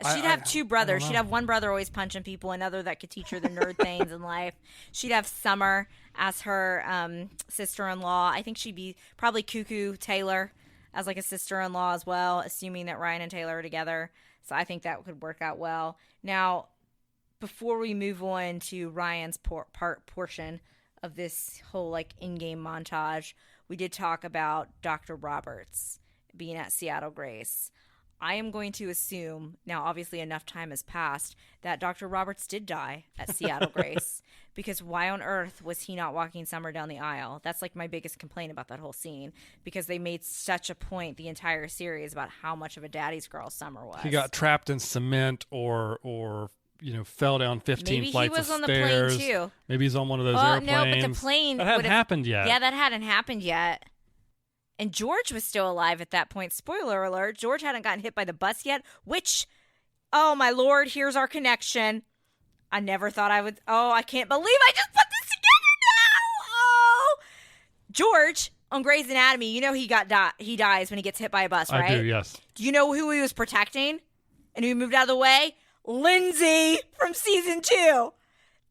She'd have two brothers. She'd have one brother always punching people, another that could teach her the nerd things in life. She'd have Summer as her sister-in-law. I think she'd be probably Cuckoo Taylor as like a sister-in-law as well, assuming that Ryan and Taylor are together. So I think that could work out well. Now, before we move on to Ryan's portion of this whole like in-game montage, we did talk about Dr. Roberts being at Seattle Grace. I am going to assume, now obviously enough time has passed, that Dr. Roberts did die at Seattle Grace, because why on earth was he not walking Summer down the aisle? That's like my biggest complaint about that whole scene, because they made such a point the entire series about how much of a daddy's girl Summer was. He got trapped in cement or fell down 15 Maybe flights of stairs. Maybe he was on the plane too. Maybe he's on one of those airplanes. No, but the plane... That hadn't happened yet. Yeah, that hadn't happened yet. And George was still alive at that point. Spoiler alert, George hadn't gotten hit by the bus yet, which, oh my Lord, here's our connection. I never thought I would, I can't believe I just put this together now. Oh, George on Grey's Anatomy, he dies when he gets hit by a bus, right? I do, yes. Do you know who he was protecting and who moved out of the way? Lindsay from season 2.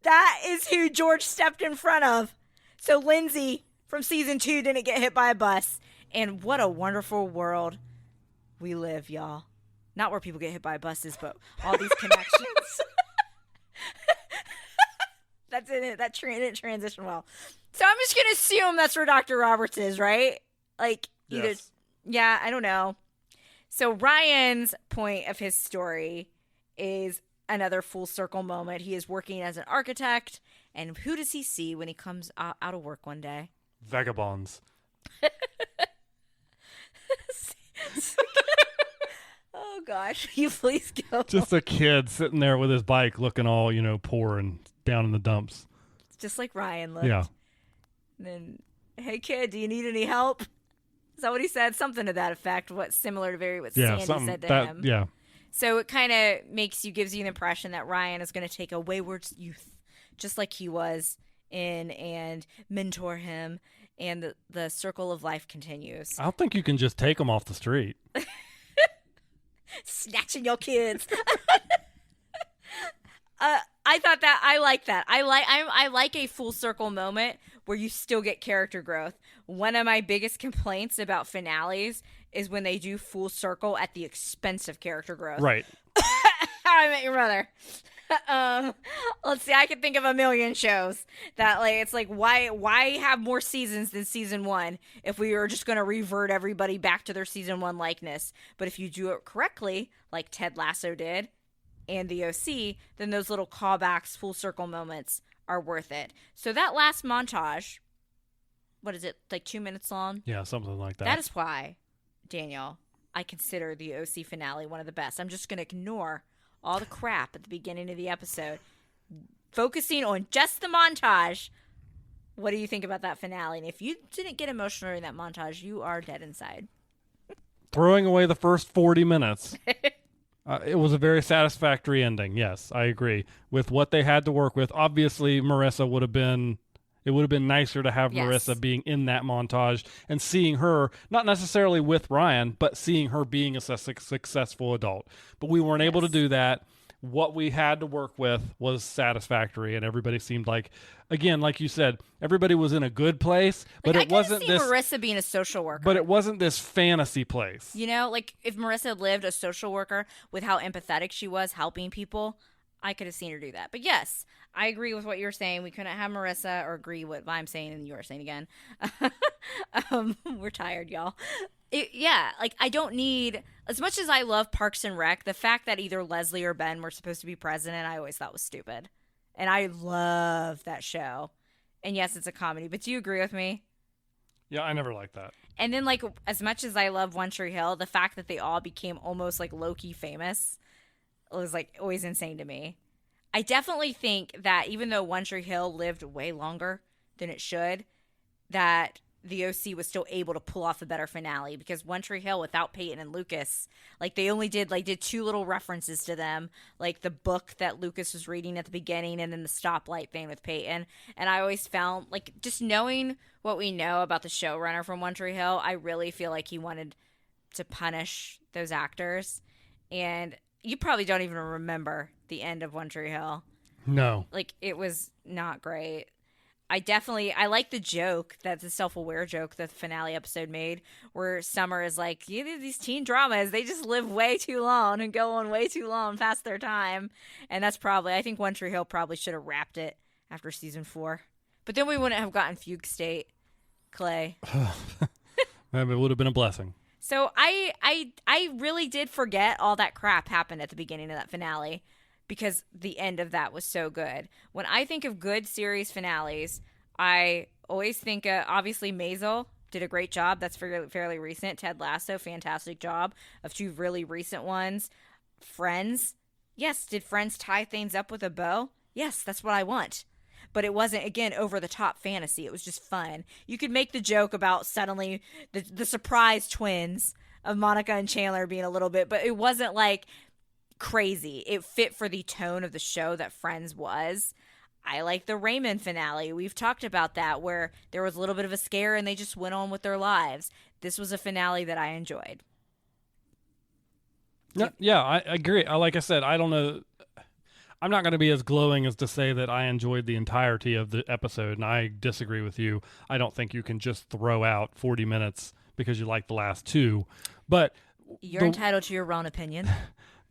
That is who George stepped in front of. So Lindsay from season 2 didn't get hit by a bus. And what a wonderful world we live, y'all. Not where people get hit by buses, but all these connections. That's in it. That didn't transition well. So I'm just going to assume that's where Dr. Roberts is, right? Like, either. Yes. Yeah, I don't know. So Ryan's point of his story is another full circle moment. He is working as an architect. And who does he see when he comes out of work one day? Vagabonds. Oh gosh, you please go. Just a kid sitting there with his bike looking all, poor and down in the dumps. Just like Ryan looked. Yeah. And then, hey kid, do you need any help? Is that what he said? Something to that effect. Similar to what Sandy said to him. Yeah. So it kind of gives you the impression that Ryan is going to take a wayward youth, just like he was in, and mentor him. And the circle of life continues. I don't think you can just take them off the street. Snatching your kids. I thought that I like that. I like a full circle moment where you still get character growth. One of my biggest complaints about finales is when they do full circle at the expense of character growth. Right. How I Met Your Mother. Let's see, I can think of a million shows that it's like why have more seasons than season 1 if we were just going to revert everybody back to their season 1 likeness. But if you do it correctly, like Ted Lasso did and the OC, then those little callbacks, full circle moments are worth it. So that last montage, what is it, like 2 minutes long? Yeah, something like that. That is why, Daniel, I consider the OC finale one of the best. I'm just going to ignore all the crap at the beginning of the episode, focusing on just the montage. What do you think about that finale? And if you didn't get emotional during that montage, you are dead inside. Throwing away the first 40 minutes. It was a very satisfactory ending. Yes, I agree with what they had to work with. Obviously, Marissa would have been. It would have been nicer to have Marissa being in that montage and seeing her, not necessarily with Ryan, but seeing her being a successful adult. But we weren't able to do that. What we had to work with was satisfactory, and everybody seemed like, again, like you said, everybody was in a good place, but it wasn't this. Marissa being a social worker, but it wasn't this fantasy place. Like if Marissa lived a social worker with how empathetic she was helping people, I could have seen her do that. But yes, I agree with what you're saying. We couldn't have Marissa, or agree with what I'm saying and you are saying again. We're tired, y'all. I don't need, as much as I love Parks and Rec, the fact that either Leslie or Ben were supposed to be president, I always thought was stupid. And I love that show. And yes, it's a comedy, but do you agree with me? Yeah, I never liked that. And then, as much as I love One Tree Hill, the fact that they all became almost low-key famous was always insane to me. I definitely think that even though One Tree Hill lived way longer than it should, that the OC was still able to pull off a better finale, because One Tree Hill without Peyton and Lucas, like they only did two little references to them, like the book that Lucas was reading at the beginning and then the stoplight thing with Peyton. And I always found, like, just knowing what we know about the showrunner from One Tree Hill, I really feel like he wanted to punish those actors. And you probably don't even remember the end of One Tree Hill. No. Like, it was not great. I like the joke, that's a self-aware joke that the finale episode made, where Summer is like, these teen dramas, they just live way too long and go on way too long past their time. And that's probably, I think One Tree Hill probably should have wrapped it after season 4. But then we wouldn't have gotten Fugue State, Clay. It would have been a blessing. So I really did forget all that crap happened at the beginning of that finale, because the end of that was so good. When I think of good series finales, I always think obviously Maisel did a great job. That's fairly recent. Ted Lasso, fantastic job of 2 really recent ones. Friends. Yes, did Friends tie things up with a bow? Yes, that's what I want. But it wasn't, again, over-the-top fantasy. It was just fun. You could make the joke about suddenly the surprise twins of Monica and Chandler being a little bit, but it wasn't like crazy. It fit for the tone of the show that Friends was. I like the Raymond finale. We've talked about that, where there was a little bit of a scare and they just went on with their lives. This was a finale that I enjoyed. Yeah, I agree. Like I said, I don't know. I'm not going to be as glowing as to say that I enjoyed the entirety of the episode, and I disagree with you. I don't think you can just throw out 40 minutes because you like the last 2. But you're entitled to your own opinion.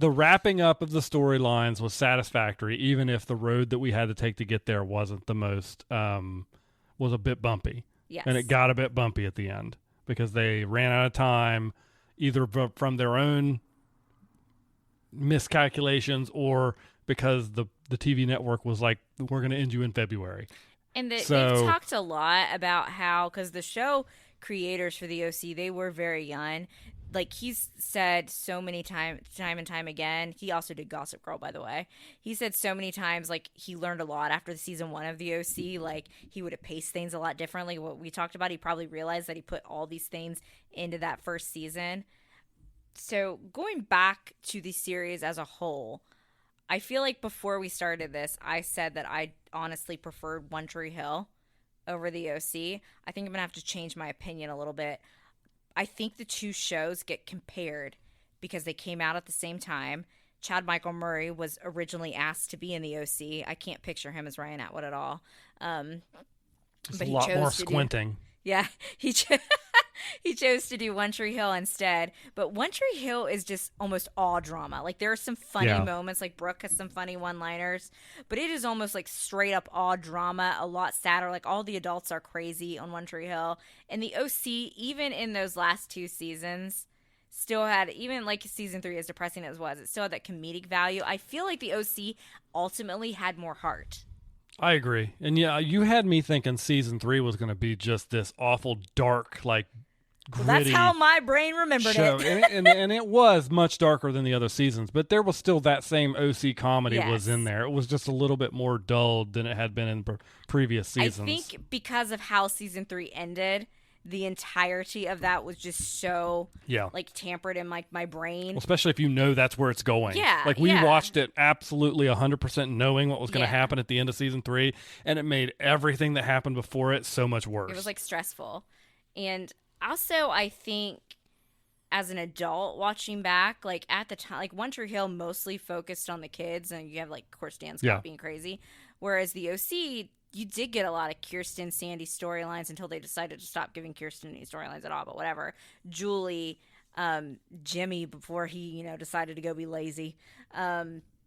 The wrapping up of the storylines was satisfactory, even if the road that we had to take to get there wasn't the most, was a bit bumpy. Yes. And it got a bit bumpy at the end because they ran out of time, either from their own miscalculations or because the TV network was like, we're going to end you in February. And they've talked a lot about how, because the show creators for the OC, they were very young. Like, he's said so many time and time again. He also did Gossip Girl, by the way. He said so many times, like, he learned a lot after the season 1 of the OC. Like, he would have paced things a lot differently. What we talked about, he probably realized that he put all these things into that first season. So, going back to the series as a whole, I feel like before we started this, I said that I honestly preferred One Tree Hill over the OC. I think I'm going to have to change my opinion a little bit. I think the 2 shows get compared because they came out at the same time. Chad Michael Murray was originally asked to be in the OC. I can't picture him as Ryan Atwood at all. It's a lot more squinting. He chose to do One Tree Hill instead. But One Tree Hill is just almost all drama. Like, there are some funny moments. Like, Brooke has some funny one-liners. But it is almost like straight up all drama, a lot sadder. Like, all the adults are crazy on One Tree Hill. And the OC, even in those last 2 seasons, still had, even like season 3, as depressing as it was, it still had that comedic value. I feel like the OC ultimately had more heart. I agree. And yeah, you had me thinking season 3 was going to be just this awful, dark, like, gritty that's how my brain remembered show. it. and it was much darker than the other seasons, but there was still that same OC comedy was in there. It was just a little bit more dulled than it had been in previous seasons. I think because of how season 3 ended, the entirety of that was just so like tampered in like my brain. Well, especially if you know that's where it's going. Yeah. Like we watched it absolutely 100% knowing what was going to happen at the end of season 3, and it made everything that happened before it so much worse. It was like stressful. And also I think as an adult watching back, like at the time, like One Tree Hill mostly focused on the kids, and you have like, of course, Dan Scott being crazy. Whereas the OC, you did get a lot of Kirsten, Sandy storylines until they decided to stop giving Kirsten any storylines at all, but whatever. Julie, Jimmy before he, decided to go be lazy,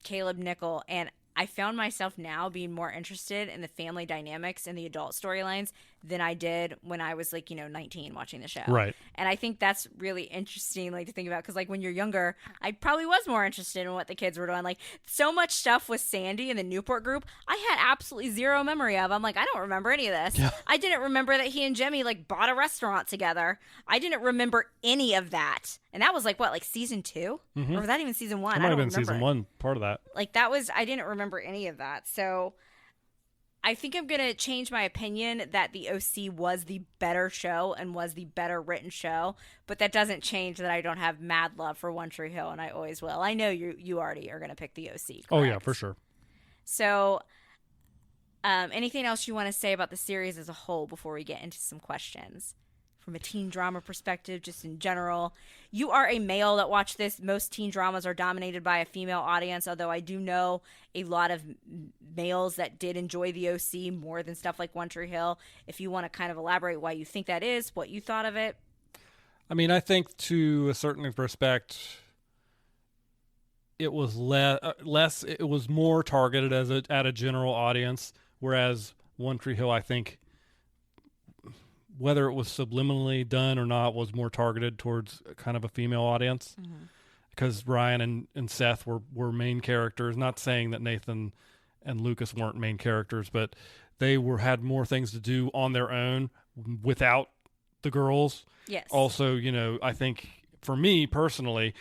Caleb Nickel, and I found myself now being more interested in the family dynamics and the adult storylines than I did when I was 19 watching the show. Right. And I think that's really interesting, to think about, because when you're younger, I probably was more interested in what the kids were doing. Like, so much stuff with Sandy and the Newport group, I had absolutely zero memory of. I'm like, I don't remember any of this. Yeah. I didn't remember that he and Jimmy bought a restaurant together. I didn't remember any of that. And that was season 2? Mm-hmm. Or was that even season 1? It might have been season 1, part of that. I didn't remember any of that. So I think I'm going to change my opinion that the OC was the better show and was the better written show, but that doesn't change that I don't have mad love for One Tree Hill, and I always will. I know you already are going to pick the OC, correct? Oh, yeah, for sure. So, anything else you want to say about the series as a whole before we get into some questions? From a teen drama perspective, just in general. You are a male that watched this. Most teen dramas are dominated by a female audience, although I do know a lot of males that did enjoy the OC more than stuff like One Tree Hill. If you want to kind of elaborate why you think that is, what you thought of it. I mean, I think to a certain respect, it was less. It was more targeted at a general audience, whereas One Tree Hill, I think, whether it was subliminally done or not, was more targeted towards kind of a female audience. Because Ryan and Seth were main characters. Not saying that Nathan and Lucas weren't main characters, but they had more things to do on their own without the girls. Yes. Also, I think for me personally,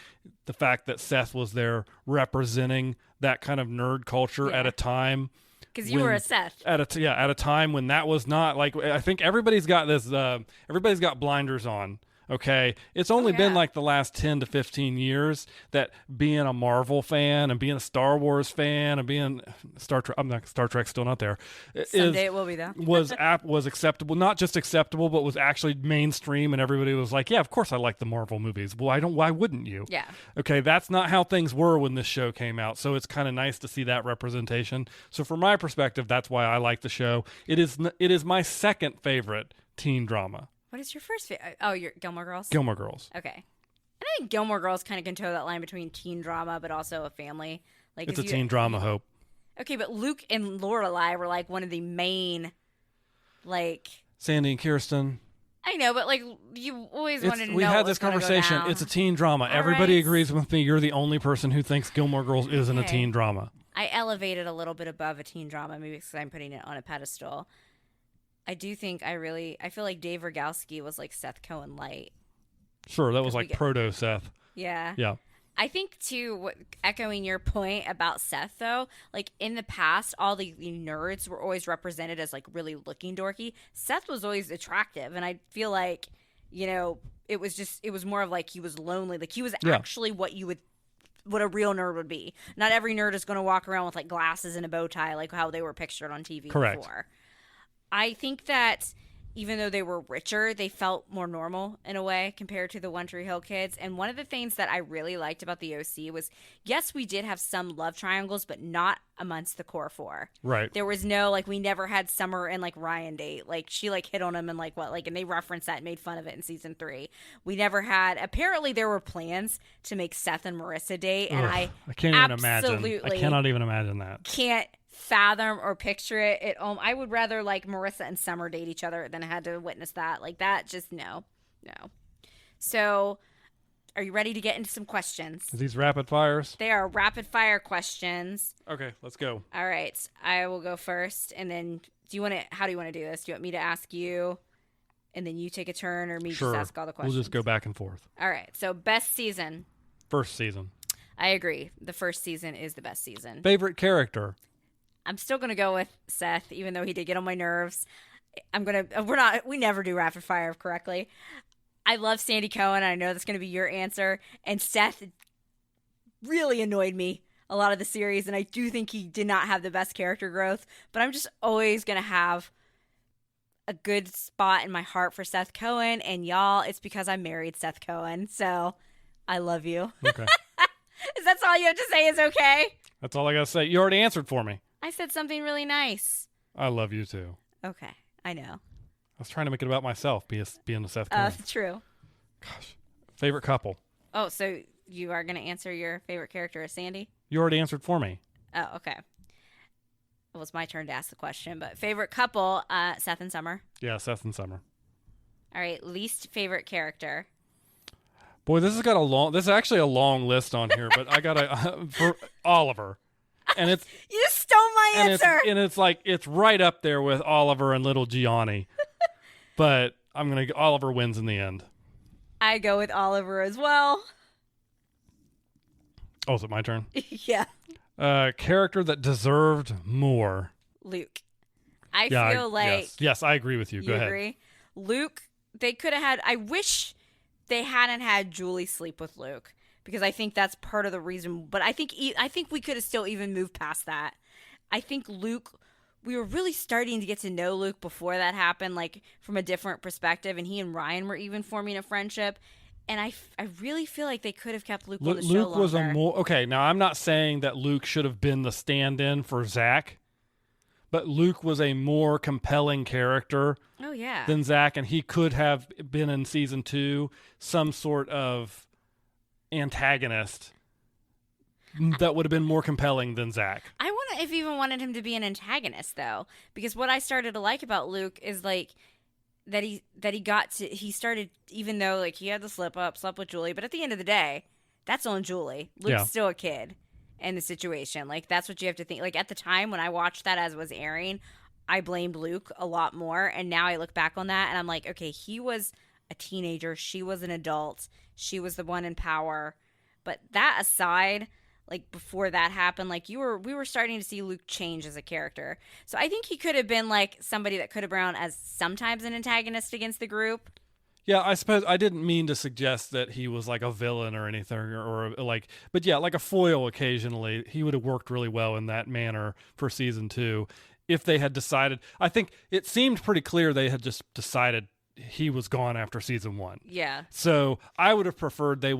the fact that Seth was there representing that kind of nerd culture at a time. Because you were a Seth. At a time when that was not, like, I think everybody's got this, everybody's got blinders on, okay? It's only been like the last 10 to 15 years that being a Marvel fan and being a Star Wars fan and being Star Trek's still not there. Someday it will be, though. was acceptable, not just acceptable, but was actually mainstream, and everybody was like, yeah, of course I like the Marvel movies. Well, why wouldn't you? Yeah. Okay, that's not how things were when this show came out, so it's kind of nice to see that representation. So from my perspective, that's why I like the show. It is my second favorite teen drama. What is your first favorite? Oh, your Gilmore Girls? Gilmore Girls. Okay. And I think Gilmore Girls kind of can toe that line between teen drama, but also a family. Like, it's a teen drama, Hope. Okay, but Luke and Lorelai were like one of the main, like... Sandy and Kirsten. I know, but like you always wanted to know. We had this what was conversation. gonna go down. It's a teen drama. All Everybody right. agrees with me. You're the only person who thinks Gilmore Girls isn't a teen drama. I elevated a little bit above a teen drama, maybe because I'm putting it on a pedestal. I do think I feel like Dave Rogowski was like Seth Cohen light. Sure, that was like proto Seth. Yeah. Yeah. I think, too, echoing your point about Seth, though, like, in the past, all the nerds were always represented as, like, really looking dorky. Seth was always attractive, and I feel like, it was more of, like, he was lonely. Like, he was actually what a real nerd would be. Not every nerd is going to walk around with, like, glasses and a bow tie, like how they were pictured on TV before. I think that even though they were richer, they felt more normal in a way compared to the One Tree Hill kids. And one of the things that I really liked about the OC was, yes, we did have some love triangles, but not amongst the core four. Right. There was no, like, we never had Summer and, like, Ryan date. Like, she, like, hit on him and, like, what, like, and they referenced that and made fun of it in season 3. We never had, apparently there were plans to make Seth and Marissa date, and I can't even imagine. I cannot even imagine that. Can't fathom or picture it at home. I would rather like Marissa and Summer date each other than had to witness that. Like that, just no. So, are you ready to get into some questions? Are these rapid fires? They are rapid fire questions. Okay, let's go. All right, I will go first, and then how do you want to do this? Do you want me to ask you, and then you take a turn, or me just ask all the questions? We'll just go back and forth. All right. So, best season. First season. I agree. The first season is the best season. Favorite character. I'm still going to go with Seth, even though he did get on my nerves. We never do rapid fire correctly. I love Sandy Cohen. I know that's going to be your answer. And Seth really annoyed me a lot of the series. And I do think he did not have the best character growth. But I'm just always going to have a good spot in my heart for Seth Cohen. And y'all, it's because I married Seth Cohen. So I love you. Okay. Is that all you have to say is okay? That's all I got to say. You already answered for me. I said something really nice. I love you too. Okay, I know. I was trying to make it about myself, being the Seth Cohen. True. Gosh. Favorite couple. Oh, so you are going to answer your favorite character as Sandy? You already answered for me. Oh, okay. Well, it's my turn to ask the question, but favorite couple, Seth and Summer. Yeah, Seth and Summer. All right, least favorite character. Boy, this is actually a long list on here, but I got for Oliver. And it's you stole my answer. It's right up there with Oliver and little Gianni. But Oliver wins in the end. I go with Oliver as well. Oh, is it my turn? Yeah. Character that deserved more. Luke. I feel like yes, I agree with you. Go you ahead. agree. Luke, they could have had. I wish they hadn't had Julie sleep with Luke because I think that's part of the reason. But I think we could have still even moved past that. I think Luke. We were really starting to get to know Luke before that happened, like from a different perspective, and he and Ryan were even forming a friendship. And I really feel like they could have kept Luke on the show Luke longer. was a more okay. Now I'm not saying that Luke should have been the stand-in for Zach, but Luke was a more compelling character. Oh yeah. Than Zach, and he could have been in season 2 some sort of antagonist that would have been more compelling than Zach. I wonder if even wanted him to be an antagonist though, because what I started to like about Luke is like that he started, even though like he had the slept with Julie, but at the end of the day, that's on Julie. Luke's still a kid in the situation. Like that's what you have to think. Like at the time when I watched that as it was airing, I blamed Luke a lot more, and now I look back on that and I'm like, okay, he was a teenager, she was an adult, she was the one in power. But that aside, like before that happened, like we were starting to see Luke change as a character. So I think he could have been like somebody that could have been around as sometimes an antagonist against the group. Yeah, I suppose I didn't mean to suggest that he was like a villain or anything, or like, but yeah, like a foil occasionally. He would have worked really well in that manner for season 2 if they had decided. I think it seemed pretty clear they had just decided he was gone after season 1. Yeah. So I would have preferred they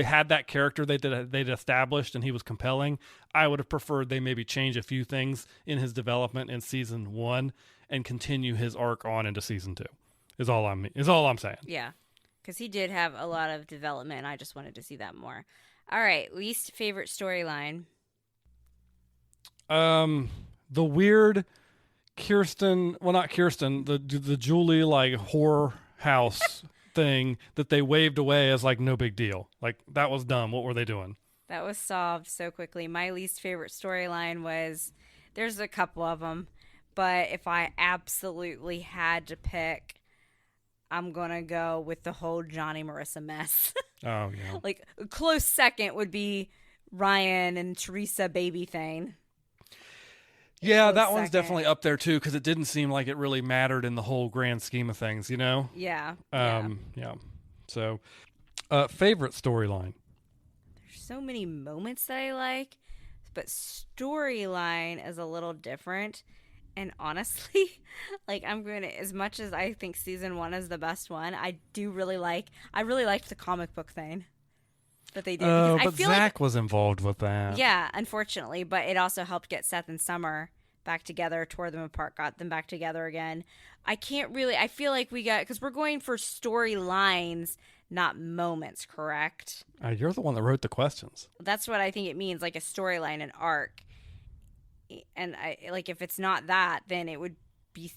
had that character they'd established and he was compelling. I would have preferred they maybe change a few things in his development in season 1 and continue his arc on into season 2. Is all I'm saying. Yeah. Because he did have a lot of development, and I just wanted to see that more. All right, least favorite storyline. The weird not Kirsten, the Julie like horror house thing that they waved away as like no big deal. Like that was dumb. What were they doing? That was solved so quickly. My least favorite storyline was, there's a couple of them, but if I absolutely had to pick, I'm going to go with the whole Johnny Marissa mess. Oh, yeah. Like, a close second would be Ryan and Teresa baby thing. Yeah, that one's definitely up there, too, because it didn't seem like it really mattered in the whole grand scheme of things, you know? Yeah. Yeah. So, favorite storyline? There's so many moments that I like, but storyline is a little different. And honestly, like as much as I think season 1 is the best one, I really liked the comic book thing that they did. Oh, but I feel Zach was involved with that. Yeah, unfortunately, but it also helped get Seth and Summer back together, tore them apart, got them back together again. I feel like because we're going for storylines, not moments, correct? You're the one that wrote the questions. That's what I think it means, like a storyline, an arc. And I like, if it's not that, then it would be,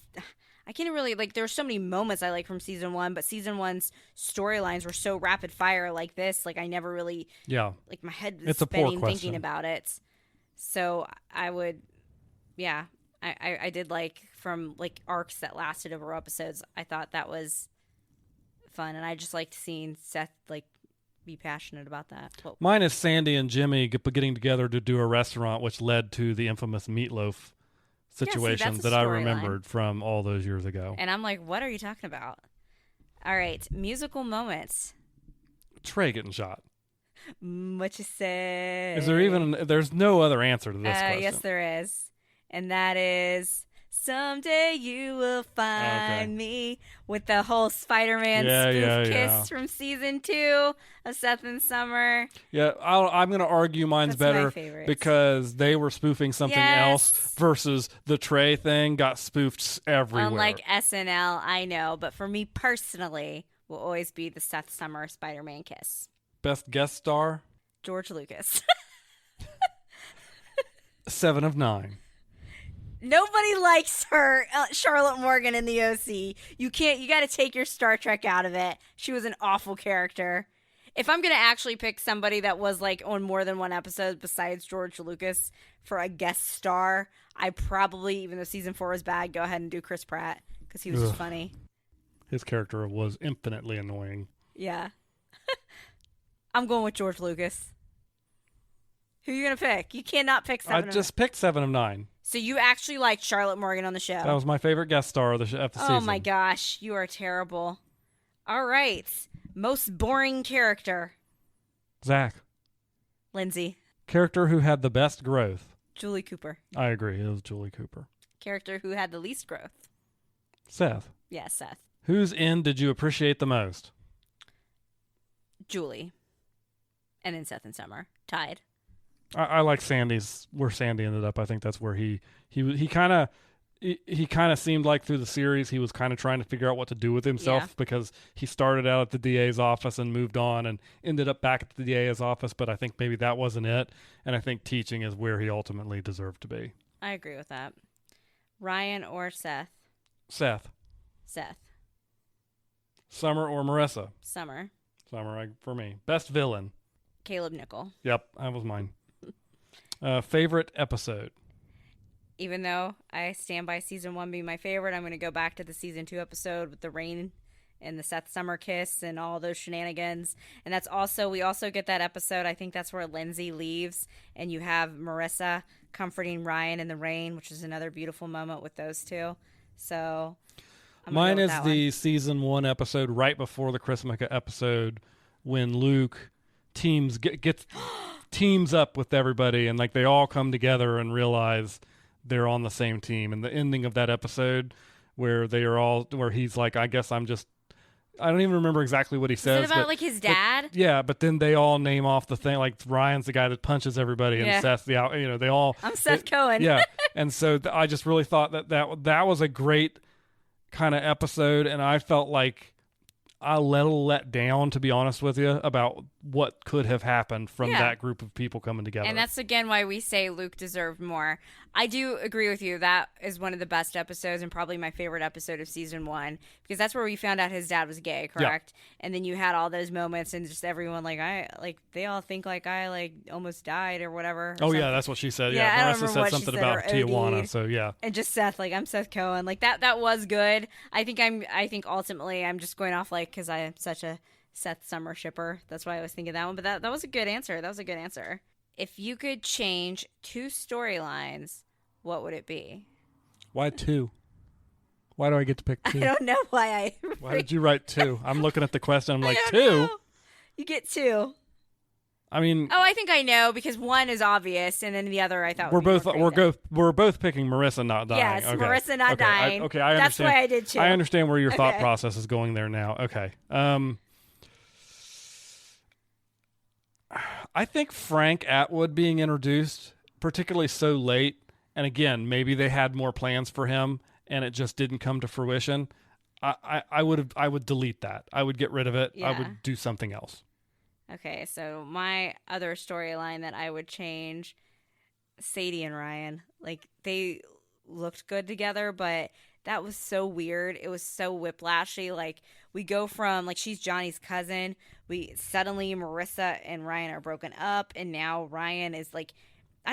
I can't really, like, there's so many moments I like from season 1, but season 1's storylines were so rapid fire like this, like I never really, like my head was spinning thinking about it. So I would, I did like, from like arcs that lasted over episodes, I thought that was fun, and I just liked seeing Seth like be passionate about that. Mine is Sandy and Jimmy getting together to do a restaurant, which led to the infamous meatloaf situation that I remembered from all those years ago. And I'm like, what are you talking about? All right, musical moments. Trey getting shot. What you say? Is there there's no other answer to this question. Yes, there is. And that is, someday you will find me, with the whole Spider-Man spoof kiss from season 2 of Seth and Summer. Yeah, I'm going to argue mine's better because they were spoofing something else versus the Trey thing got spoofed everywhere. Unlike SNL, I know, but for me personally, will always be the Seth Summer Spider-Man kiss. Best guest star? George Lucas. 7 of 9. Nobody likes her, Charlotte Morgan in the OC. You got to take your Star Trek out of it. She was an awful character. If I'm going to actually pick somebody that was like on more than one episode besides George Lucas for a guest star, I probably, even though season 4 was bad, go ahead and do Chris Pratt because he was just funny. His character was infinitely annoying. Yeah. I'm going with George Lucas. Who are you going to pick? You cannot pick 7 I just picked 7 of 9. So you actually liked Charlotte Morgan on the show? That was my favorite guest star of the season. Oh my gosh, you are terrible. All right. Most boring character. Zach. Lindsay. Character who had the best growth. Julie Cooper. I agree. It was Julie Cooper. Character who had the least growth. Seth. Yeah, Seth. Whose end did you appreciate the most? Julie. And then Seth and Summer. Tied. I like Sandy's, where Sandy ended up. I think that's where he kind of seemed like through the series he was kind of trying to figure out what to do with himself, because he started out at the DA's office and moved on and ended up back at the DA's office, but I think maybe that wasn't it, and I think teaching is where he ultimately deserved to be. I agree with that. Ryan or Seth? Seth. Seth. Summer or Marissa? Summer. Summer for me. Best villain? Caleb Nickel. Yep, that was mine. Favorite episode? Even though I stand by season 1 being my favorite, I'm going to go back to the season 2 episode with the rain and the Seth Summer kiss and all those shenanigans. And that's also, we also get that episode, I think that's where Lindsay leaves and you have Marissa comforting Ryan in the rain, which is another beautiful moment with those two. So mine is the season 1 episode right before the Christmas episode when Luke gets teams up with everybody and like they all come together and realize they're on the same team, and the ending of that episode where he's like, I guess I don't even remember exactly what he says. Is it about like his dad? But then they all name off the thing, like Ryan's the guy that punches everybody and Seth's they all. I'm Seth Cohen. Yeah. And so I just really thought that was a great kind of episode, and I felt like I let down, to be honest with you, about what could have happened from that group of people coming together. And that's again why we say Luke deserved more. I do agree with you. That is one of the best episodes and probably my favorite episode of season 1, because that's where we found out his dad was gay, correct? Yeah. And then you had all those moments and just everyone they all think like I almost died or whatever. Or something. That's what she said. Yeah, Marissa said something about Tijuana. So yeah. And just Seth, I'm Seth Cohen. That was good. I think ultimately I'm just going off because I am such a Seth Summer shipper. That's why I was thinking that one. But that was a good answer. That was a good answer. If you could change 2 storylines, what would it be? Why 2? Why do I get to pick 2? I don't know why Why did you write 2? I'm looking at the question. I'm like, 2? Know. You get 2. I mean, I think I know, because 1 is obvious, and then the other I thought we're both picking Marissa not dying. Yes, okay. Marissa not dying. I understand. That's why I did 2. I understand where your thought process is going there now. Okay. I think Frank Atwood being introduced, particularly so late, and again, maybe they had more plans for him, and it just didn't come to fruition. I would delete that. I would get rid of it. Yeah. I would do something else. Okay, so my other storyline that I would change, Sadie and Ryan. They looked good together, but that was so weird. It was so whiplashy. We go from, she's Johnny's cousin. Suddenly Marissa and Ryan are broken up, and now Ryan is they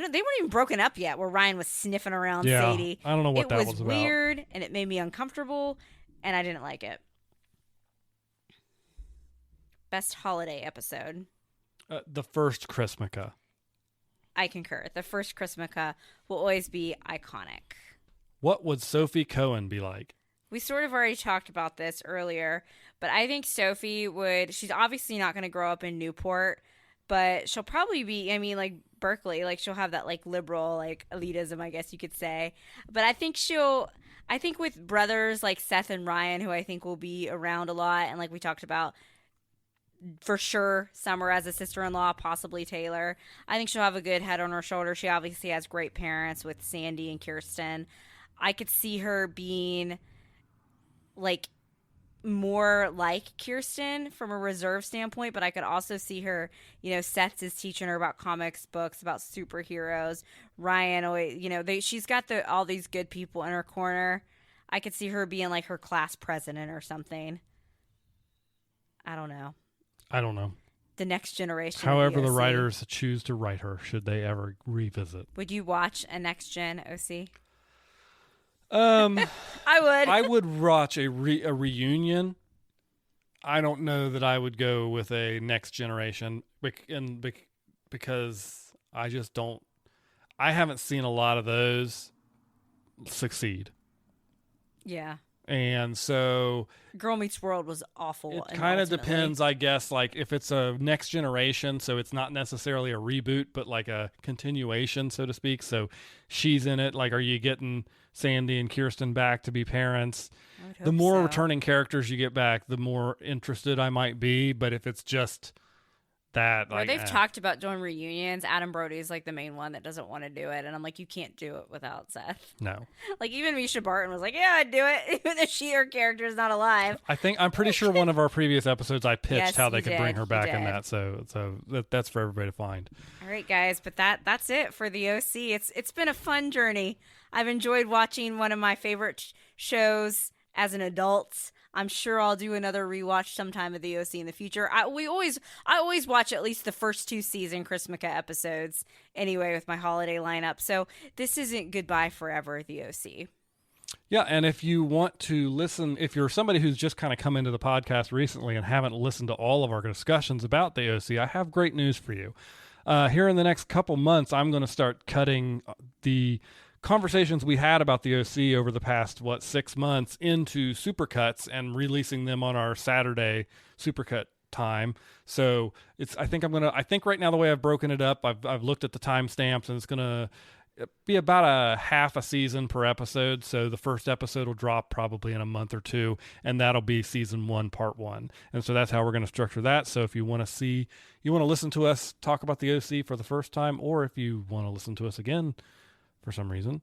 weren't even broken up yet, where Ryan was sniffing around Sadie. I don't know what that was about. It was weird, and it made me uncomfortable, and I didn't like it. Best holiday episode. The first Christmaka. I concur. The first Christmaka will always be iconic. What would Sophie Cohen be like? We sort of already talked about this earlier, but I think Sophie she's obviously not going to grow up in Newport, but she'll probably be, Berkeley, she'll have that liberal, elitism, I guess you could say. But I think with brothers like Seth and Ryan, who I think will be around a lot, and we talked about, for sure, Summer as a sister-in-law, possibly Taylor. I think she'll have a good head on her shoulder. She obviously has great parents with Sandy and Kirsten. I could see her being more like Kirsten from a reserve standpoint, but I could also see her, Seth is teaching her about comics books, about superheroes. Ryan, always, she's got all these good people in her corner. I could see her being her class president or something. I don't know. The next generation. However the writers choose to write her, should they ever revisit. Would you watch a Next Gen OC? I would. I would watch a reunion. I don't know that I would go with a Next Generation, because I just don't. I haven't seen a lot of those, succeed. Yeah. And so Girl Meets World was awful. it kind of depends, I guess, like if it's a next generation, so it's not necessarily a reboot, but like a continuation, so to speak. So she's in it. Like, are you getting Sandy and Kirsten back to be parents? I would hope The more so. returning characters you get back, the more interested I might be. But if it's just that, Where like, they've talked about doing reunions, Adam Brody's like the main one that doesn't want to do it, and I'm like, you can't do it without Seth. no. Like even Misha Barton was like, yeah, I'd do it, even though her character is not alive. I'm pretty sure one of our previous episodes I pitched Yes, how they you could bring did. her back You in did. that. So that's for everybody to find. All right, guys, but that's it for the OC. It's been a fun journey. I've enjoyed watching one of my favorite shows as an adult. I'm sure I'll do another rewatch sometime of the OC in the future. I always watch at least the first 2 season Christmaka episodes anyway with my holiday lineup. So this isn't goodbye forever, the OC. Yeah, and if you want to listen, if you're somebody who's just kind of come into the podcast recently and haven't listened to all of our discussions about the OC, I have great news for you. Here in the next couple months, I'm going to start cutting the conversations we had about the OC over the past 6 months into supercuts and releasing them on our Saturday supercut time. So I think right now the way I've broken it up, I've looked at the timestamps, and it's gonna be about a half a season per episode. So the first episode will drop probably in a month or two, and that'll be season 1, part 1. And so that's how we're going to structure that. So if you want to listen to us talk about the OC for the first time, or if you want to listen to us again for some reason,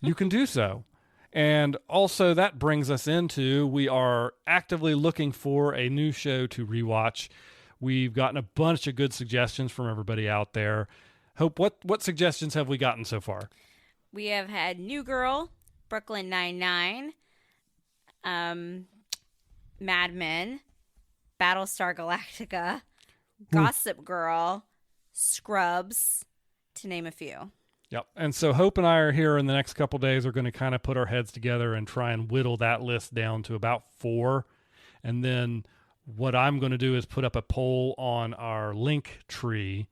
you can do so. And also that brings us into, we are actively looking for a new show to rewatch. We've gotten a bunch of good suggestions from everybody out there. Hope, what suggestions have we gotten so far? We have had New Girl, Brooklyn Nine-Nine, Mad Men, Battlestar Galactica, Gossip Girl, Scrubs, to name a few. Yep. And so Hope and I are here in the next couple days are going to kind of put our heads together and try and whittle that list down to about 4. And then what I'm going to do is put up a poll on our link tree.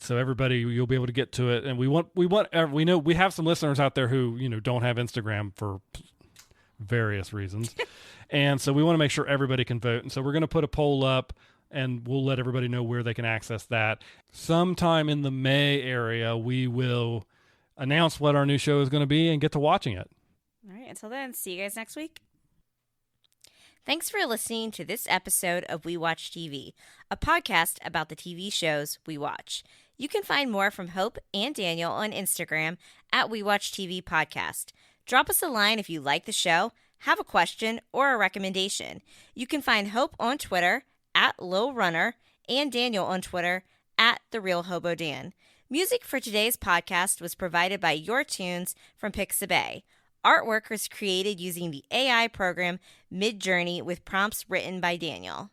So everybody, you'll be able to get to it. And we know we have some listeners out there who, don't have Instagram for various reasons. And so we want to make sure everybody can vote. And so we're going to put a poll up, and we'll let everybody know where they can access that. Sometime in the May area, we will announce what our new show is going to be and get to watching it. All right, until then, see you guys next week. Thanks for listening to this episode of We Watch TV, a podcast about the TV shows we watch. You can find more from Hope and Daniel on Instagram at We Watch TV Podcast. Drop us a line if you like the show, have a question, or a recommendation. You can find Hope on Twitter at Lil Runner, and Daniel on Twitter at The Real Hobo Dan. Music for today's podcast was provided by Your Tunes from Pixabay. Artwork was created using the AI program Midjourney with prompts written by Daniel.